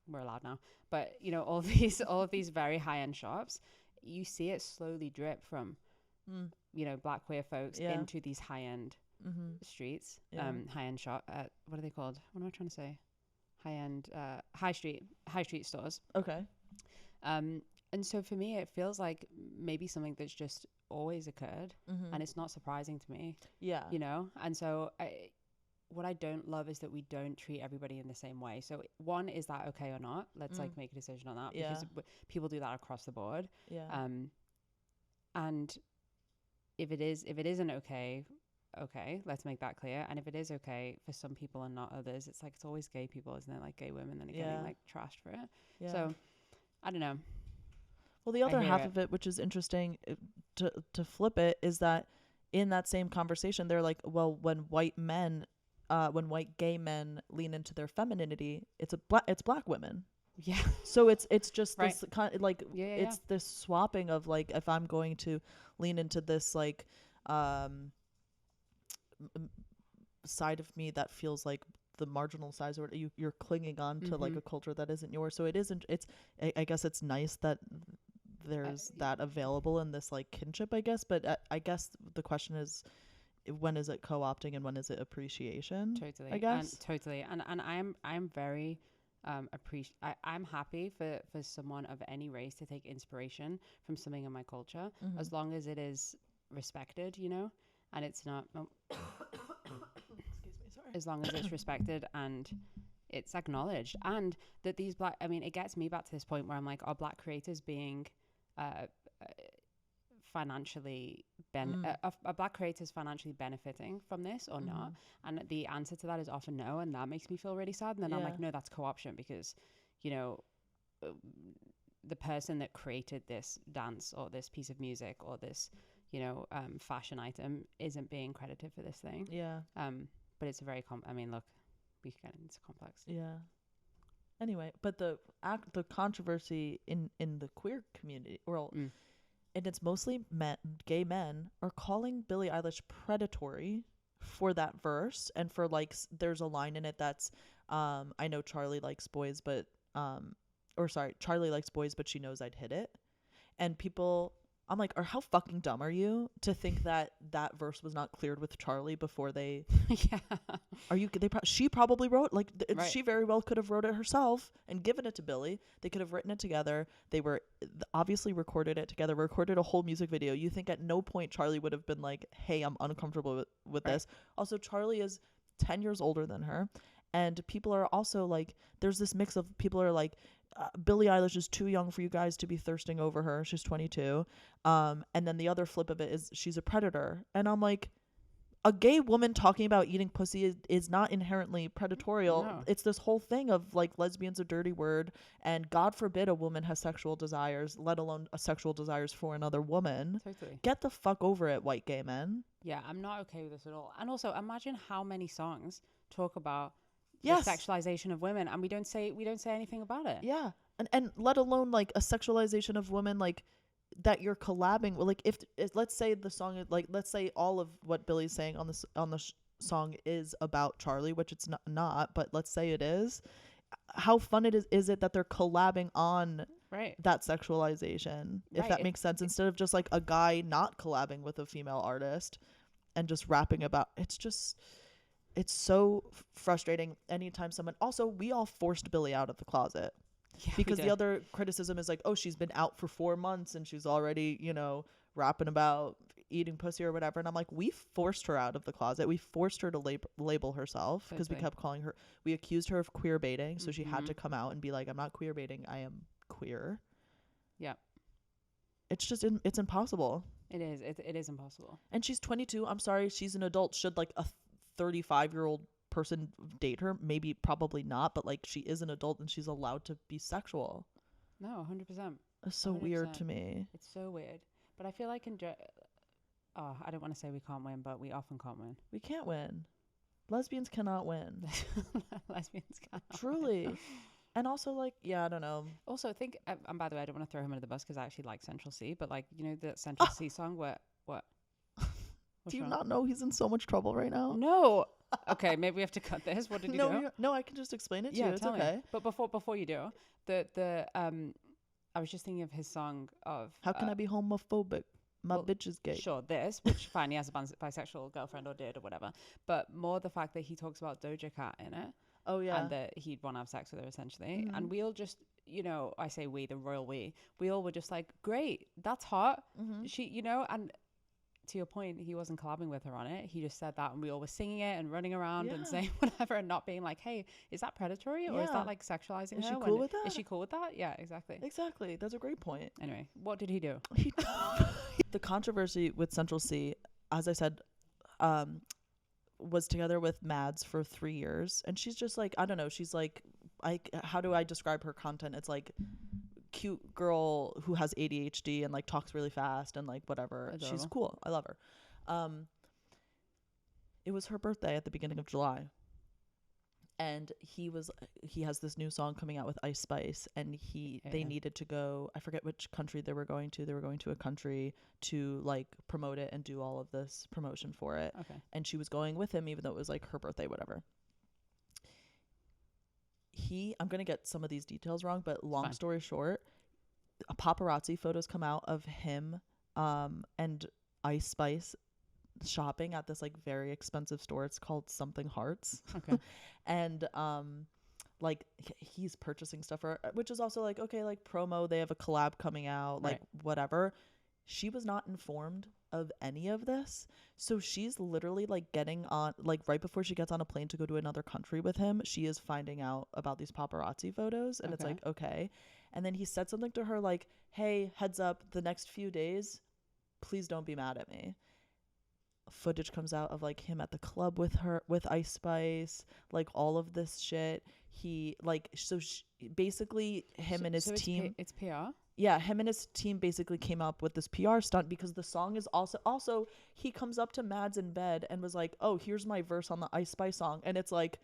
we're allowed now. But you know, all of these very high end shops, you see it slowly drip from, you know, Black queer folks into these high end streets, high end shop. What are they called? What am I trying to say? High end, high street stores. Okay. And so for me, it feels like maybe something that's just always occurred, and it's not surprising to me. Yeah. You know, and so what I don't love is that we don't treat everybody in the same way. So one, is that okay or not? Let's like make a decision on that, because people do that across the board. Yeah. And if it isn't okay, let's make that clear. And if it is okay for some people and not others, it's like, it's always gay people, isn't it? Like gay women that are getting like trashed for it. Yeah. So I don't know. Well, the other half of it, which is interesting to flip it, is that in that same conversation, they're like, well, when white gay men lean into their femininity, it's black women. Yeah. So it's just right. this kind of like it's this swapping of like, if I'm going to lean into this like side of me that feels like the marginal side, or you're clinging on to like a culture that isn't yours. So it isn't. I guess it's nice that there's that available in this like kinship, I guess. But I guess the question is, when is it co-opting and when is it appreciation? Totally. I guess. Totally. And I'm very I'm happy for someone of any race to take inspiration from something in my culture, as long as it is respected, you know, and it's not excuse me, sorry. As long as it's respected and it's acknowledged, and that these it gets me back to this point where I'm like, are Black creators being financially are Black creators financially benefiting from this or not? And the answer to that is often no, and that makes me feel really sad. And then I'm like, no, that's co-option, because, you know, the person that created this dance or this piece of music or this, you know, fashion item isn't being credited for this thing. But it's a very look, we can get into complex. Anyway, but the controversy in the queer community, and it's mostly gay men, are calling Billie Eilish predatory for that verse, and for like there's a line in it that's I know Charlie likes boys, but Charlie likes boys, but she knows I'd hit it. And people, I'm like, how fucking dumb are you to think that that verse was not cleared with Charlie before they she probably wrote she very well could have wrote it herself and given it to Billie. They could have written it together. They were obviously recorded it together, recorded a whole music video. You think at no point Charlie would have been like, hey, I'm uncomfortable with this. Also, Charlie is 10 years older than her, and people are also like, there's this mix of people are like, Billie Eilish is too young for you guys to be thirsting over her. She's 22. And then the other flip of it is she's a predator. And I'm like, a gay woman talking about eating pussy is not inherently predatorial. No. It's this whole thing of like, lesbian's a dirty word, and God forbid a woman has sexual desires, let alone a sexual desires for another woman. Totally. Get the fuck over it, white gay men. Yeah, I'm not okay with this at all. And also, imagine how many songs talk about the sexualization of women, and we don't say anything about it. Yeah. And let alone like a sexualization of women, like that you're collabing with. Like if let's say the song, like let's say all of what Billie's saying on the song is about Charlie, which it's not, but let's say it is. How fun is it that they're collabing on that sexualization, if that makes sense, instead of just like a guy not collabing with a female artist and just rapping about. It's so frustrating anytime someone. Also, we all forced Billie out of the closet. Yeah, because the other criticism is like, oh, she's been out for 4 months and she's already, you know, rapping about eating pussy or whatever. And I'm like, we forced her out of the closet. We forced her to label herself, because we kept calling her. We accused her of queer baiting. So she had to come out and be like, I'm not queer baiting. I am queer. Yeah. It's just, it's impossible. It is. It is impossible. And she's 22. I'm sorry. She's an adult. Should like a 35-year-old person date her? Maybe, probably not, but like, she is an adult and she's allowed to be sexual. No, 100%. It's so 100%. Weird to me. It's so weird. But I feel like I don't want to say we can't win, but we often can't win. We can't win. Lesbians cannot win. Lesbians cannot win. Truly. And also, like, yeah, I don't know. Also, I think, and by the way, I don't want to throw him under the bus because I actually like Central C, but like, you know, the Central C song where, what? Do you not know he's in so much trouble right now? No. Okay, maybe we have to cut this. What did he do? No, I can just explain it to you. It's tell okay. me. But before you do, I was just thinking of his song of How can I be homophobic? My bitch is gay. Sure, this, which fine, he has a bisexual girlfriend or did or whatever, but more the fact that he talks about Doja Cat in it. Oh yeah. And that he'd want to have sex with her essentially. Mm-hmm. And we all just, you know, I say we, the royal we all were just like, great, that's hot. Mm-hmm. She, you know, and to your point, he wasn't collabing with her on it. He just said that and we all were singing it and running around and saying whatever and not being like, hey, is that predatory or is that like sexualizing her? Is she cool with that? Is she cool with that? Yeah, exactly. Exactly. That's a great point. Anyway, what did he do? The controversy with Central C, as I said, was together with Mads for 3 years. And she's just like, I don't know. She's like, how do I describe her content? It's like cute girl who has ADHD and like talks really fast and like whatever. Adorable. She's cool. I love her. It was her birthday at the beginning of July. And he has this new song coming out with Ice Spice, and they needed to go, I forget which country they were going to. They were going to a country to like promote it and do all of this promotion for it. Okay. And she was going with him even though it was like her birthday, whatever. I'm going to get some of these details wrong, but long story short, paparazzi photos come out of him and Ice Spice shopping at this like very expensive store. It's called Something Hearts. Okay. And like he's purchasing stuff for, which is also like, okay, like promo, they have a collab coming out, like whatever. She was not informed of any of this, so she's literally like getting on, like right before she gets on a plane to go to another country with him, she is finding out about these paparazzi photos. And it's like, okay. And then he said something to her like, hey, heads up, the next few days please don't be mad at me. Footage comes out of like him at the club with Ice Spice, like all of this shit. He like, basically him and his team, it's PR. Yeah, him and his team basically came up with this PR stunt because the song is also he comes up to Mads in bed and was like, oh, here's my verse on the Ice Spice song. And it's like,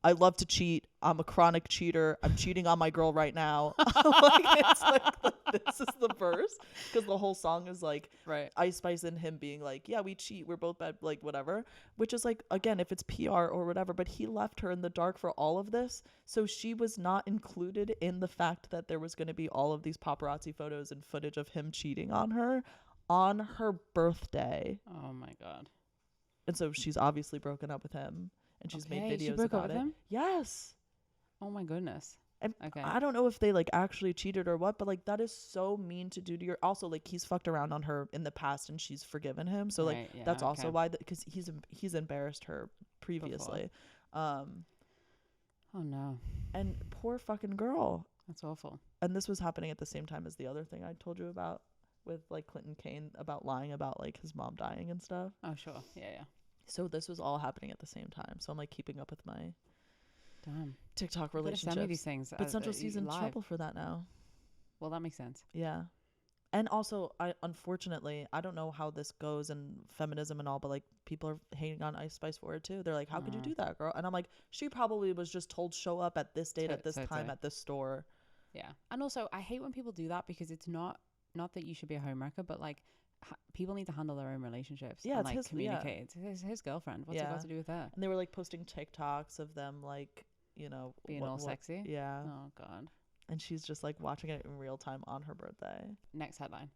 I love to cheat. I'm a chronic cheater. I'm cheating on my girl right now. Like, it's like this is the verse, because the whole song is like Ice Spice and him being like, yeah, we cheat. We're both bad, like whatever. Which is like, again, if it's PR or whatever, but he left her in the dark for all of this. So she was not included in the fact that there was going to be all of these paparazzi photos and footage of him cheating on her birthday. Oh my God. And so she's obviously broken up with him. And she's made videos she broke about up with it. Him? Yes. Oh my goodness. And I don't know if they like actually cheated or what, but like that is so mean to do to your. Also, like he's fucked around on her in the past and she's forgiven him. So like that's also why, because he's embarrassed her previously. Oh no. And poor fucking girl. That's awful. And this was happening at the same time as the other thing I told you about with like Clinton Kane about lying about like his mom dying and stuff. Oh sure. Yeah. So this was all happening at the same time. So I'm like keeping up with my TikTok relationships. relationships. Send me these things. But Central C's in trouble for that now. Well, that makes sense. Yeah. And also, unfortunately, I don't know how this goes in feminism and all, but like people are hating on Ice Spice for it too. They're like, how could you do that, girl? And I'm like, she probably was just told show up at this date at this time at this store. Yeah. And also, I hate when people do that because it's not that you should be a homewrecker, but like people need to handle their own relationships. Yeah, and like communicate. It's his girlfriend. What's it got to do with that? And they were like posting TikToks of them like, you know, being all sexy. Yeah. Oh God. And she's just like watching it in real time on her birthday. Next headline: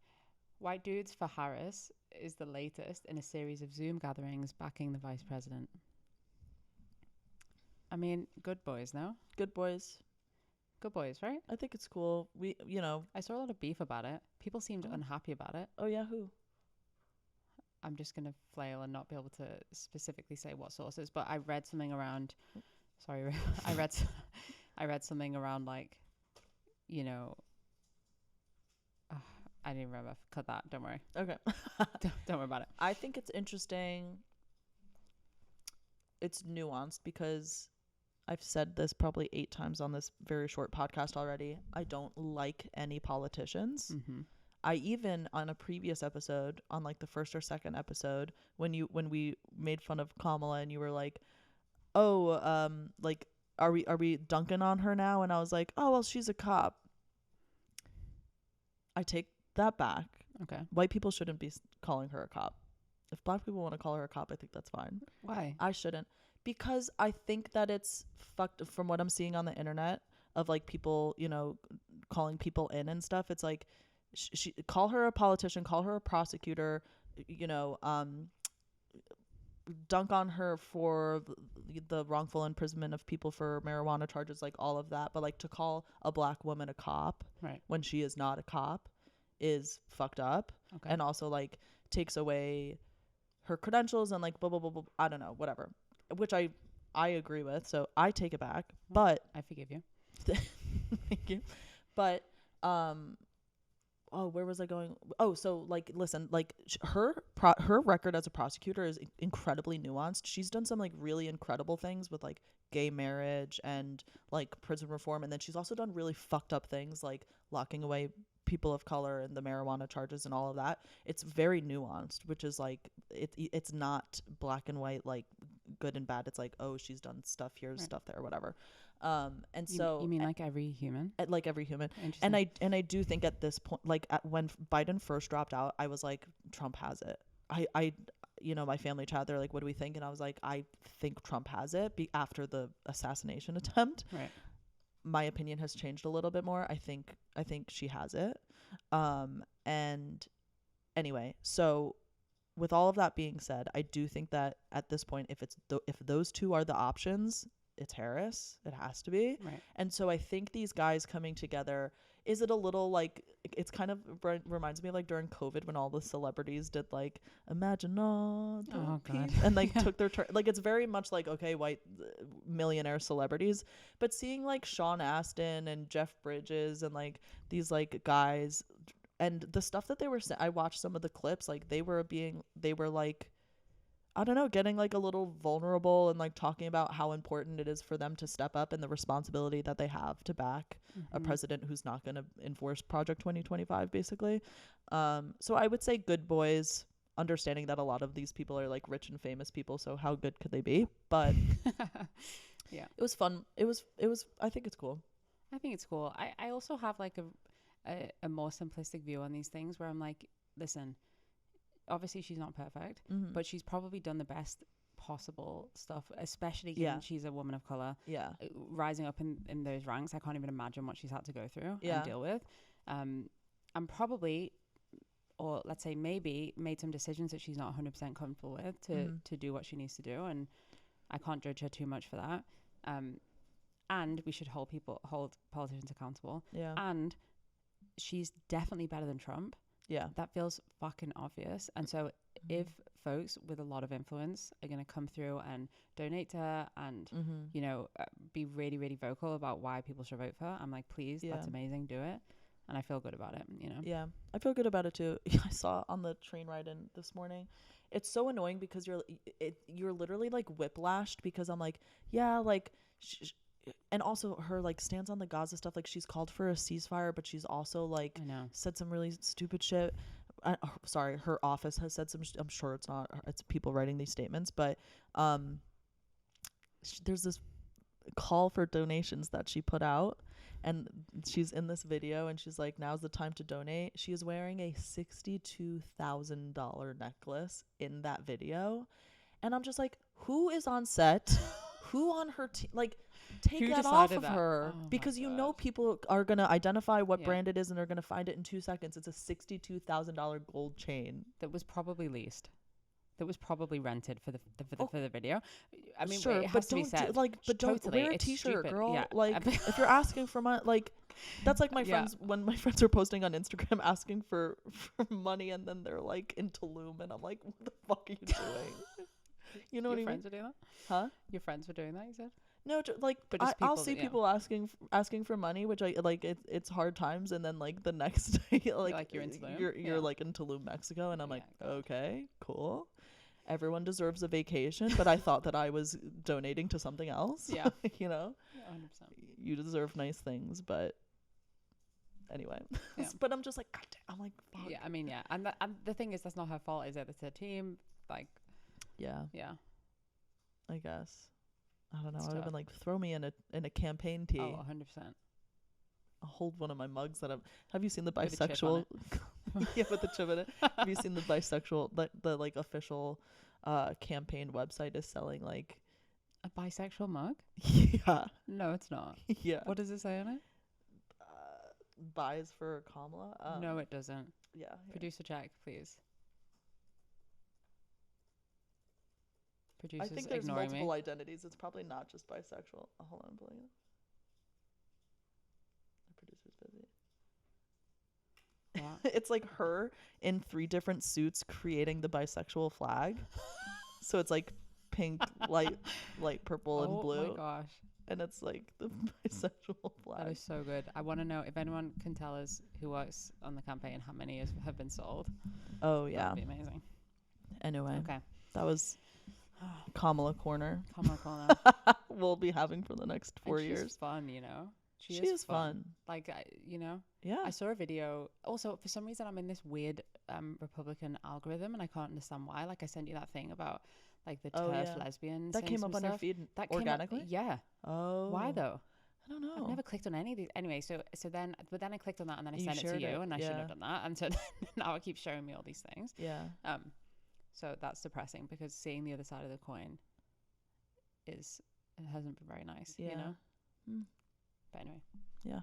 White Dudes for Harris is the latest in a series of Zoom gatherings backing the vice president. I mean, good boys, no? Good boys. Good boys, right? I think it's cool. I saw a lot of beef about it. People seemed unhappy about it. Oh yeah, who? I'm just gonna flail and not be able to specifically say what sources, but I read something around. Sorry, I read something around like, you know. I didn't remember. Cut that. Don't worry. Okay. Don't worry about it. I think it's interesting. It's nuanced because I've said this probably 8 times on this very short podcast already. I don't like any politicians. Mm-hmm. I even on a previous episode, on like the first or second episode, when we made fun of Kamala and you were like, oh, like, are we dunking on her now? And I was like, oh well, she's a cop. I take that back. Okay. White people shouldn't be calling her a cop. If black people want to call her a cop, I think that's fine. Why? I shouldn't, because I think that it's fucked. From what I'm seeing on the internet of like people, calling people in and stuff, it's like she call her a politician, call her a prosecutor, you know, dunk on her for the wrongful imprisonment of people for marijuana charges, like all of that. But like to call a black woman a cop Right. when she is not a cop is fucked up. Okay. And also like takes away her credentials and like blah blah blah blah. I don't know, whatever. Which I agree with. So I take it back. But I forgive you. thank you. But oh, where was I going? Oh, so like, listen, like her record as a prosecutor is incredibly nuanced. She's done some like really incredible things with like gay marriage and like prison reform, and then she's also done really fucked up things like locking away people of color and the marijuana charges and all of that. It's very nuanced, which is like it's not black and white, like good and bad. It's like, oh, she's done stuff here, Right. stuff there, whatever. And You, so you mean like every human? like every human. Interesting. And I do think at this point, like when Biden first dropped out, I was like, Trump has it. I my family chat, they're like, what do we think? And I was like, I think Trump has it after the assassination attempt. Right. My opinion has changed a little bit more. I think she has it. And anyway, so with all of that being said, I do think that at this point, if those two are the options, it's Harris. It has to be. Right. And so I think these guys coming together, is it a little like, it's kind of reminds me of like during COVID when all the celebrities did like Imagine all the Oh, God. peace, and like took their turn. Like it's very much like, okay, white millionaire celebrities, but seeing like Sean Astin and Jeff Bridges and like these like guys and the stuff that they were I watched some of the clips, like they were like, I don't know, getting like a little vulnerable and like talking about how important it is for them to step up and the responsibility that they have to back a president who's not going to enforce Project 2025, basically. So I would say good boys, understanding that a lot of these people are like rich and famous people. So how good could they be? But yeah, it was fun. It was, I think it's cool. I think it's cool. I also have like a more simplistic view on these things where I'm like, listen, obviously she's not perfect, but she's probably done the best possible stuff, especially given she's a woman of color. Yeah. Rising up in those ranks, I can't even imagine what she's had to go through Yeah. and deal with. And probably, or let's say maybe, made some decisions that she's not 100% comfortable with to do what she needs to do. And I can't judge her too much for that. And we should hold politicians accountable. Yeah. And she's definitely better than Trump. Yeah. That feels fucking obvious. And so if folks with a lot of influence are going to come through and donate to her and, be really, really vocal about why people should vote for her, I'm like, please, that's amazing. Do it. And I feel good about it, Yeah, I feel good about it too. I saw on the train ride in this morning. It's so annoying because you're literally like whiplashed, because I'm like, yeah, like, and also her like stance on the Gaza stuff, like she's called for a ceasefire, but she's also like said some really stupid shit. Sorry, her office has said some I'm sure it's people writing these statements, but there's this call for donations that she put out, and she's in this video and she's like, now's the time to donate. She is wearing a $62,000 necklace in that video, and I'm just like, who is on set? Who on her team? Like, take that off of her, because people are gonna identify what brand it is and they're gonna find it in 2 seconds. It's a $62,000 gold chain that was probably leased, that was probably rented for the video. I mean, sure, it has but to be said, but don't totally, wear a t-shirt, stupid. girl. Yeah. Like, if you're asking for money, like, that's like my friends when my friends are posting on Instagram asking for money, and then they're like in Tulum, and I'm like, what the fuck are you doing? You know what I mean? Your friends were doing that? Huh? Your friends were doing that, you said? No, like, but just I'll see people asking for money, which I like. It's hard times, and then like the next day, like you're in Tulum. You're like in Tulum, Mexico, and I'm like, God. okay, cool. Everyone deserves a vacation, but I thought that I was donating to something else. Yeah, 100%. You deserve nice things, but anyway. But I'm just like, God damn, I'm like, fuck. Yeah, I mean, yeah, and the thing is, that's not her fault, is it? It's her team. Like, yeah, yeah, I guess. I don't know. It's I would have been tough. like, throw me in a campaign tee. Oh, 100%. I'll hold one of my mugs that I'm. Have you seen the With a chip on bisexual? Yeah, with the chip in it. Have you seen the bisexual? The like official, campaign website is selling like. A bisexual mug? Yeah. No, it's not. Yeah. What does it say on it? Buys for Kamala. No, it doesn't. Yeah. Here. Producer check, please. I Producer's think there's ignoring multiple me. identities. It's probably not just bisexual. Oh, hold on, I'm pulling it. The producer's busy. What? It's like her in 3 different suits creating the bisexual flag. So it's like pink, light purple, and blue. Oh my gosh. And it's like the bisexual flag. That is so good. I want to know if anyone can tell us who works on the campaign, how many have been sold. Oh, yeah. That'd be amazing. Anyway, Okay. that was Kamala Corner. Kamala Corner. We'll be having for the next 4 And years. She's fun, you know. She is fun. Like, you know. Yeah. I saw a video. Also, for some reason, I'm in this weird Republican algorithm, and I can't understand why. Like, I sent you that thing about like the TERF lesbians. That came up on your feed organically. Yeah. Oh. Why though? I don't know. I've never clicked on any of these. Anyway, so then I clicked on that, and then I You sent it to shared you, it, and I shouldn't have done that. And so now it keeps showing me all these things. Yeah. So that's depressing because seeing the other side of the coin it hasn't been very nice. Yeah. You know. But anyway. Yeah.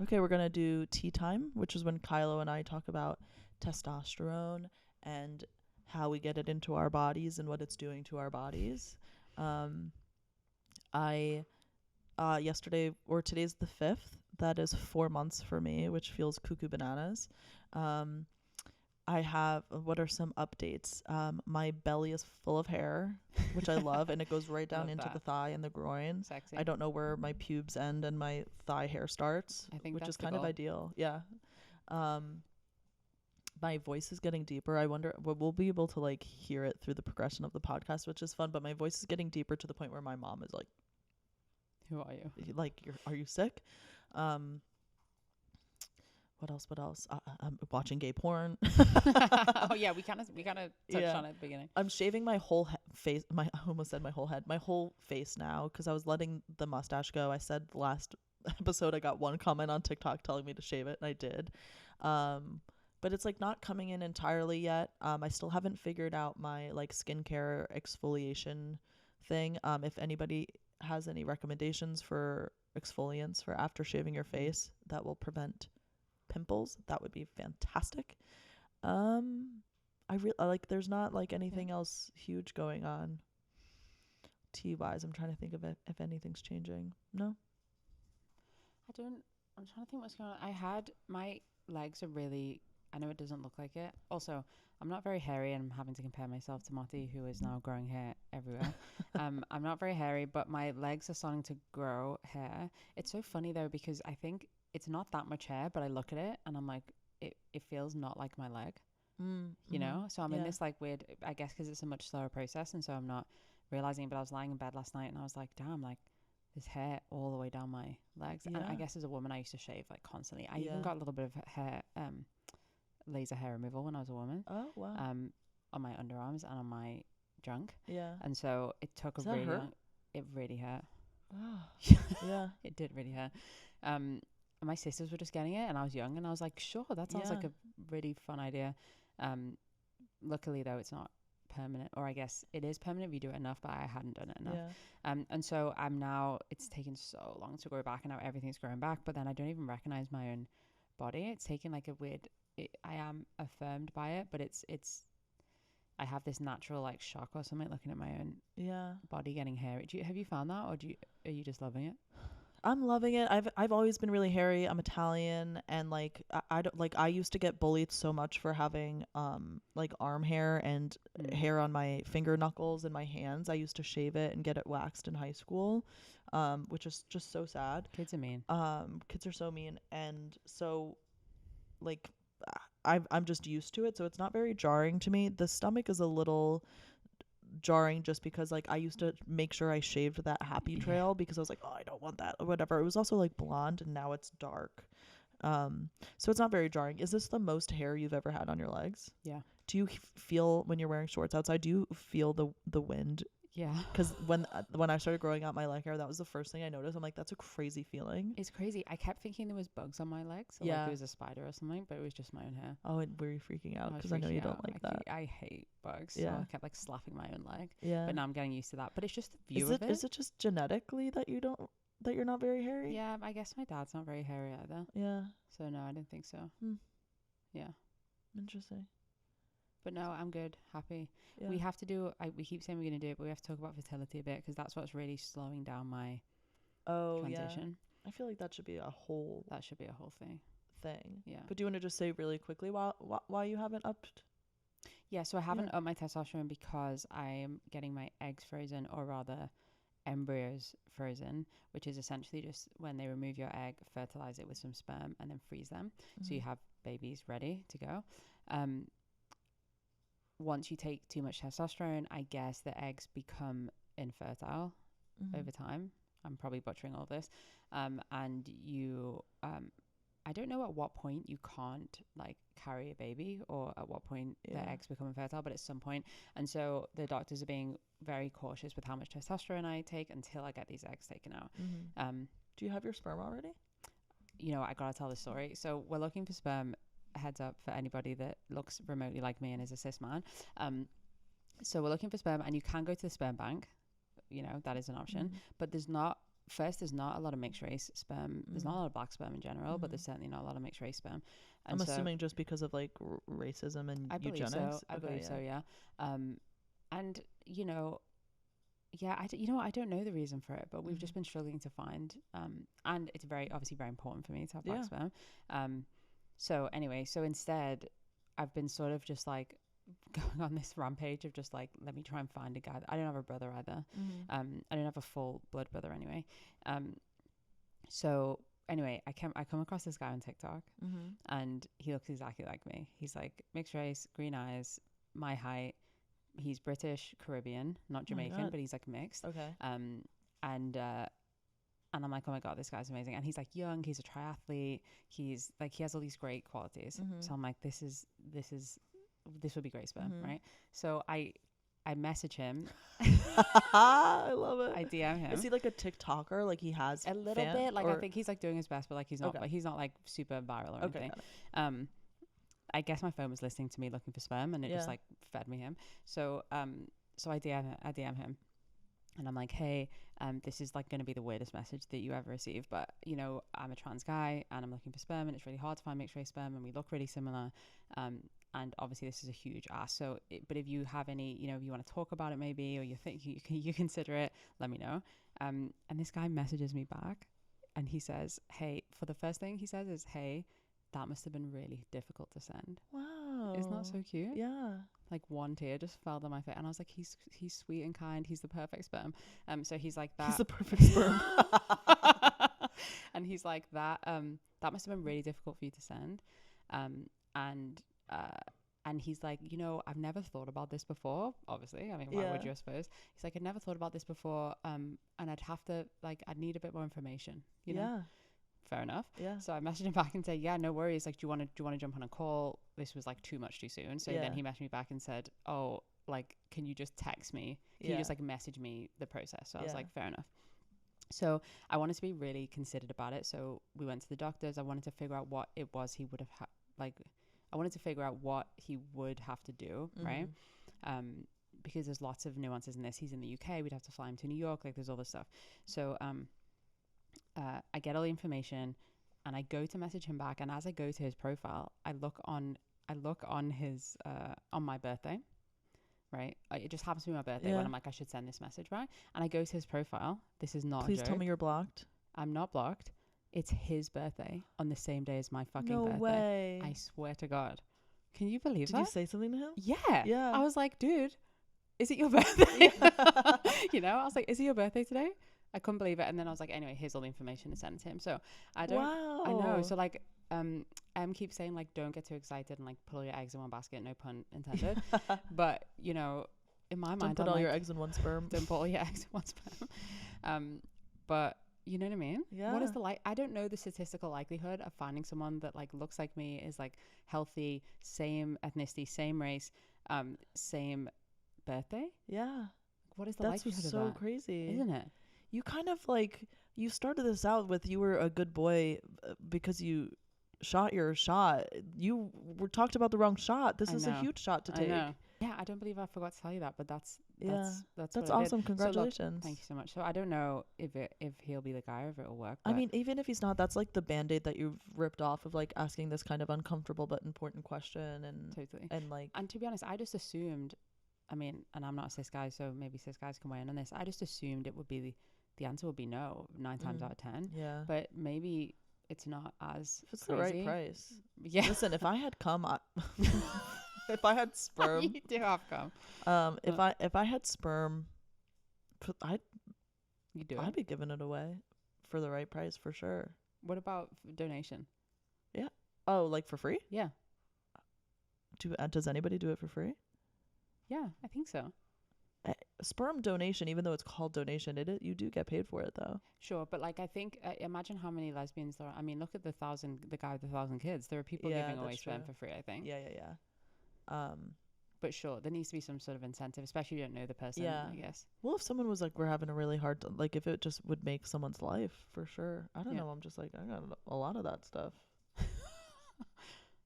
Okay, we're gonna do tea time, which is when Kylo and I talk about testosterone and how we get it into our bodies and what it's doing to our bodies. I yesterday, or today's the 5th. That is 4 months for me, which feels cuckoo bananas. I have, what are some updates? My belly is full of hair, which I love, and it goes right down Love into that. the thigh and the groin. Sexy. I don't know where my pubes end and my thigh hair starts, I think which that's is the kind of goal. ideal. Yeah. My voice is getting deeper. I wonder, we'll be able to like hear it through the progression of the podcast, which is fun, but my voice is getting deeper to the point where my mom is like, Who are you? like, are you sick? What else? I'm watching gay porn. Oh yeah, we kind of touched on it at the beginning. I'm shaving my whole face. I almost said my whole head. My whole face now, because I was letting the mustache go. I said the last episode I got one comment on TikTok telling me to shave it, and I did. But it's like not coming in entirely yet. I still haven't figured out my like skincare exfoliation thing. If anybody has any recommendations for exfoliants for after shaving your face that will prevent pimples, that would be fantastic. I like there's not like anything else huge going on tea wise. I'm trying to think of it if anything's changing. No. I'm trying to think what's going on. I had my legs are really, I know it doesn't look like it. Also, I'm not very hairy, and I'm having to compare myself to Motti, who is now growing hair everywhere. I'm not very hairy, but my legs are starting to grow hair. It's so funny though, because I think it's not that much hair, but I look at it and I'm like, it feels not like my leg, you know? So I'm in this like weird, I guess because it's a much slower process, and so I'm not realizing it, but I was lying in bed last night and I was like, damn, like there's hair all the way down my legs. And I guess as a woman, I used to shave like constantly. I even got a little bit of hair, laser hair removal when I was a woman. Oh, wow. On my underarms and on my junk. Yeah. And so it took Does a that really hurt? long, it really hurt. Oh. Yeah. It did really hurt. And my sisters were just getting it, and I was young, and I was like, sure, that sounds like a really fun idea. Luckily though, it's not permanent, or I guess it is permanent if you do it enough, but I hadn't done it enough. Yeah. And so I'm now, it's taken so long to grow back, and now everything's growing back, but then I don't even recognize my own body. It's taken like a weird, I am affirmed by it, but it's I have this natural like shock or something looking at my own body getting hairy. Have you found that, or are you just loving it? I'm loving it. I've always been really hairy. I'm Italian, and like I don't like, I used to get bullied so much for having like arm hair and hair on my finger knuckles and my hands. I used to shave it and get it waxed in high school, which is just so sad. Kids are mean. Kids are so mean, and so like I'm just used to it, so it's not very jarring to me. The stomach is a little jarring just because like I used to make sure I shaved that happy trail because I was like, oh, I don't want that or whatever. It was also like blonde, and now it's dark, so it's not very jarring. Is this the most hair you've ever had on your legs? Yeah. Do you feel when you're wearing shorts outside, do you feel the wind Yeah. Because when I started growing out my leg hair, that was the first thing I noticed. I'm like, that's a crazy feeling. It's crazy. I kept thinking there was bugs on my legs, or like there was a spider or something, but it was just my own hair. Oh, and were you freaking out? I was Because I know you freaking don't out. like that. I hate bugs. Yeah. So I kept like slapping my own leg. Yeah. But now I'm getting used to that. But it's just the view Is of it. Is it just genetically that you're not very hairy? Yeah, I guess my dad's not very hairy either. Yeah. So no, I didn't think so. Yeah. Interesting. But no, I'm good, happy. Yeah. We have to do. We keep saying we're going to do it, but we have to talk about fertility a bit because that's what's really slowing down my transition. I feel like that should be a whole That should be a whole thing. Yeah. But do you want to just say really quickly why you haven't upped? Yeah, so I haven't upped my testosterone because I am getting my eggs frozen, or rather embryos frozen, which is essentially just when they remove your egg, fertilize it with some sperm and then freeze them. So you have babies ready to go. Once you take too much testosterone, I guess the eggs become infertile over time. I'm probably butchering all this. And you, I don't know at what point you can't like carry a baby, or at what point the eggs become infertile, but at some point. And so the doctors are being very cautious with how much testosterone I take until I get these eggs taken out. Do you have your sperm already? You know, I gotta tell the story. So we're looking for sperm. Heads up for anybody that looks remotely like me and is a cis man. So we're looking for sperm, and you can go to the sperm bank. You know, that is an option. But there's not a lot of mixed race sperm. There's not a lot of black sperm in general, but there's certainly not a lot of mixed race sperm. And I'm assuming just because of like racism and eugenics. I believe so, yeah. And you know, I don't know the reason for it, but we've just been struggling to find. And it's obviously very important for me to have black sperm. So anyway, so instead, I've been sort of just like going on this rampage of just like, let me try and find a guy. I don't have a brother either. I don't have a full blood brother anyway. So anyway, I come across this guy on TikTok, and he looks exactly like me. He's like mixed race, green eyes, my height. He's British, Caribbean, not Jamaican, but he's like mixed. Okay. And I'm like, oh my God, this guy's amazing. And he's like young, he's a triathlete. He's like, he has all these great qualities. So I'm like, this would be great sperm, right? So I message him. I love it. I DM him. Is he like a TikToker? Like he has a little bit. Like I think he's like doing his best, but like he's not. Like he's not like super viral or anything. I guess my phone was listening to me looking for sperm, and it just like fed me him. So so I DM him. And I'm like, hey, this is like going to be the weirdest message that you ever receive. But, you know, I'm a trans guy and I'm looking for sperm, and it's really hard to find mixed race sperm, and we look really similar. And obviously this is a huge ask. So, but if you have any, you know, if you want to talk about it maybe, or you think you consider it, let me know. And this guy messages me back, and he says, hey, for the first thing he says is, hey, that must have been really difficult to send. Wow. Isn't that so cute? Yeah. Like one tear just fell down my face, and I was like, he's sweet and kind. He's the perfect sperm. So he's like that. He's the perfect sperm. And he's like that. That must have been really difficult for you to send. And he's like, you know, I've never thought about this before. Obviously, I mean, why would you? I suppose. He's like, I'd never thought about this before. And I'd need a bit more information. You know. Fair enough. Yeah. So I messaged him back and said, yeah, no worries. Like, do you want to jump on a call? This was like too much too soon. So then he messaged me back and said, oh, like, can you just text me? Can you just like message me the process? So I was like, fair enough. So I wanted to be really considered about it. So we went to the doctors. I wanted to figure out what it was he would have I wanted to figure out what he would have to do, right? Because there's lots of nuances in this. He's in the UK. We'd have to fly him to New York. Like, there's all this stuff. So I get all the information, and I go to message him back. And as I go to his profile, I look on his on my birthday, right? It just happens to be my birthday when I'm like, I should send this message, right? And I go to his profile. This is not. Please a joke. tell me you're blocked. I'm not blocked. It's his birthday on the same day as my fucking birthday. No way. I swear to God. Can you believe that? Did you say something to him? Yeah. Yeah. I was like, dude, is it your birthday? You know, I was like, is it your birthday today? I couldn't believe it. And then I was like, anyway, here's all the information to send to him. So I don't, I know. So like, keeps saying like, don't get too excited and like pull your eggs in one basket. No pun intended. But you know, in my mind, don't put all your eggs in one sperm. Don't put all your eggs in one sperm. But you know what I mean? Yeah. What is I don't know the statistical likelihood of finding someone that like looks like me, is like healthy, same ethnicity, same race, same birthday. Yeah. what is the That's likelihood of so that? crazy. Isn't it? You kind of like, you started this out with you were a good boy because you shot your shot. You were talked about the wrong shot. This I is a know. huge shot to I take. know. Yeah, I don't believe I forgot to tell you that, but that's Yeah. that's That's what I did. awesome. So look, Congratulations. thank you so much. So I don't know if he'll be the guy or if it'll work. I But mean, even if he's not, that's like the band-aid that you've ripped off of like asking this kind of uncomfortable but important question totally. and like And to be honest, I just assumed. I mean, and I'm not a cis guy, so maybe cis guys can weigh in on this. I just assumed it would be the answer would be no 9 times out of 10. yeah. But maybe it's not as If it's crazy. the right price. Yeah. Listen, if I had cum, if I had sperm, You do have come. if I had sperm, I'd You do I'd it. be giving it away for the right price for sure. What about donation? Oh, like for free? Yeah. Does anybody do it for free? Yeah, I think so. Sperm donation, even though it's called donation, you do get paid for it though. Sure, but like I think, imagine how many lesbians there are. I mean, look at the guy with 1,000 kids. There are people Yeah, giving away that's sperm true. for free, I think. Yeah. But sure, there needs to be some sort of incentive, especially if you don't know the person, Yeah. I guess. Well, if someone was like, we're having a really hard like if it just would make someone's life for sure. I don't Yeah. know. I'm just like, I got a lot of that stuff.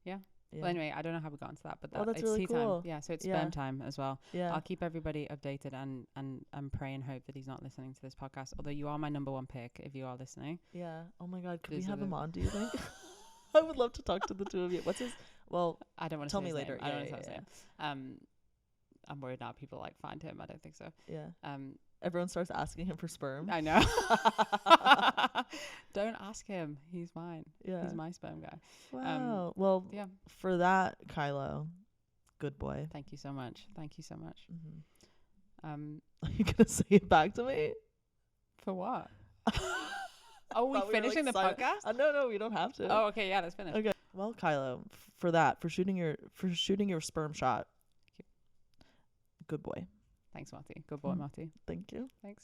Yeah. Yeah. Well, anyway, I don't know how we got into that, but Oh, that's it's really tea cool. time. Yeah, so it's Yeah. sperm time as well. Yeah. I'll keep everybody updated and pray and hope that he's not listening to this podcast. Although you are my number one pick if you are listening. Yeah. Oh my God. Could we These are have the- him on, do you think? I would love to talk to the two of you. What's his? Well, I don't want to tell say me his later. name. I don't Yeah, want to say his name. I'm worried now people like find him. I don't think so. yeah. Um, Everyone starts asking him for sperm. I know. Don't ask him. He's mine. Yeah. He's my sperm guy. Wow. Well, Yeah. for that, Kylo, good boy. Thank you so much. Thank you so much. Are you gonna say it back to me? For what? Oh, we Thought we were, finishing like, the silent. podcast? No, we don't have to. Oh, okay. Yeah, let's finish. Okay. Well, Kylo, for shooting your sperm shot. Good boy. Thanks, Motti. Good boy, Motti. Thank you. Thanks.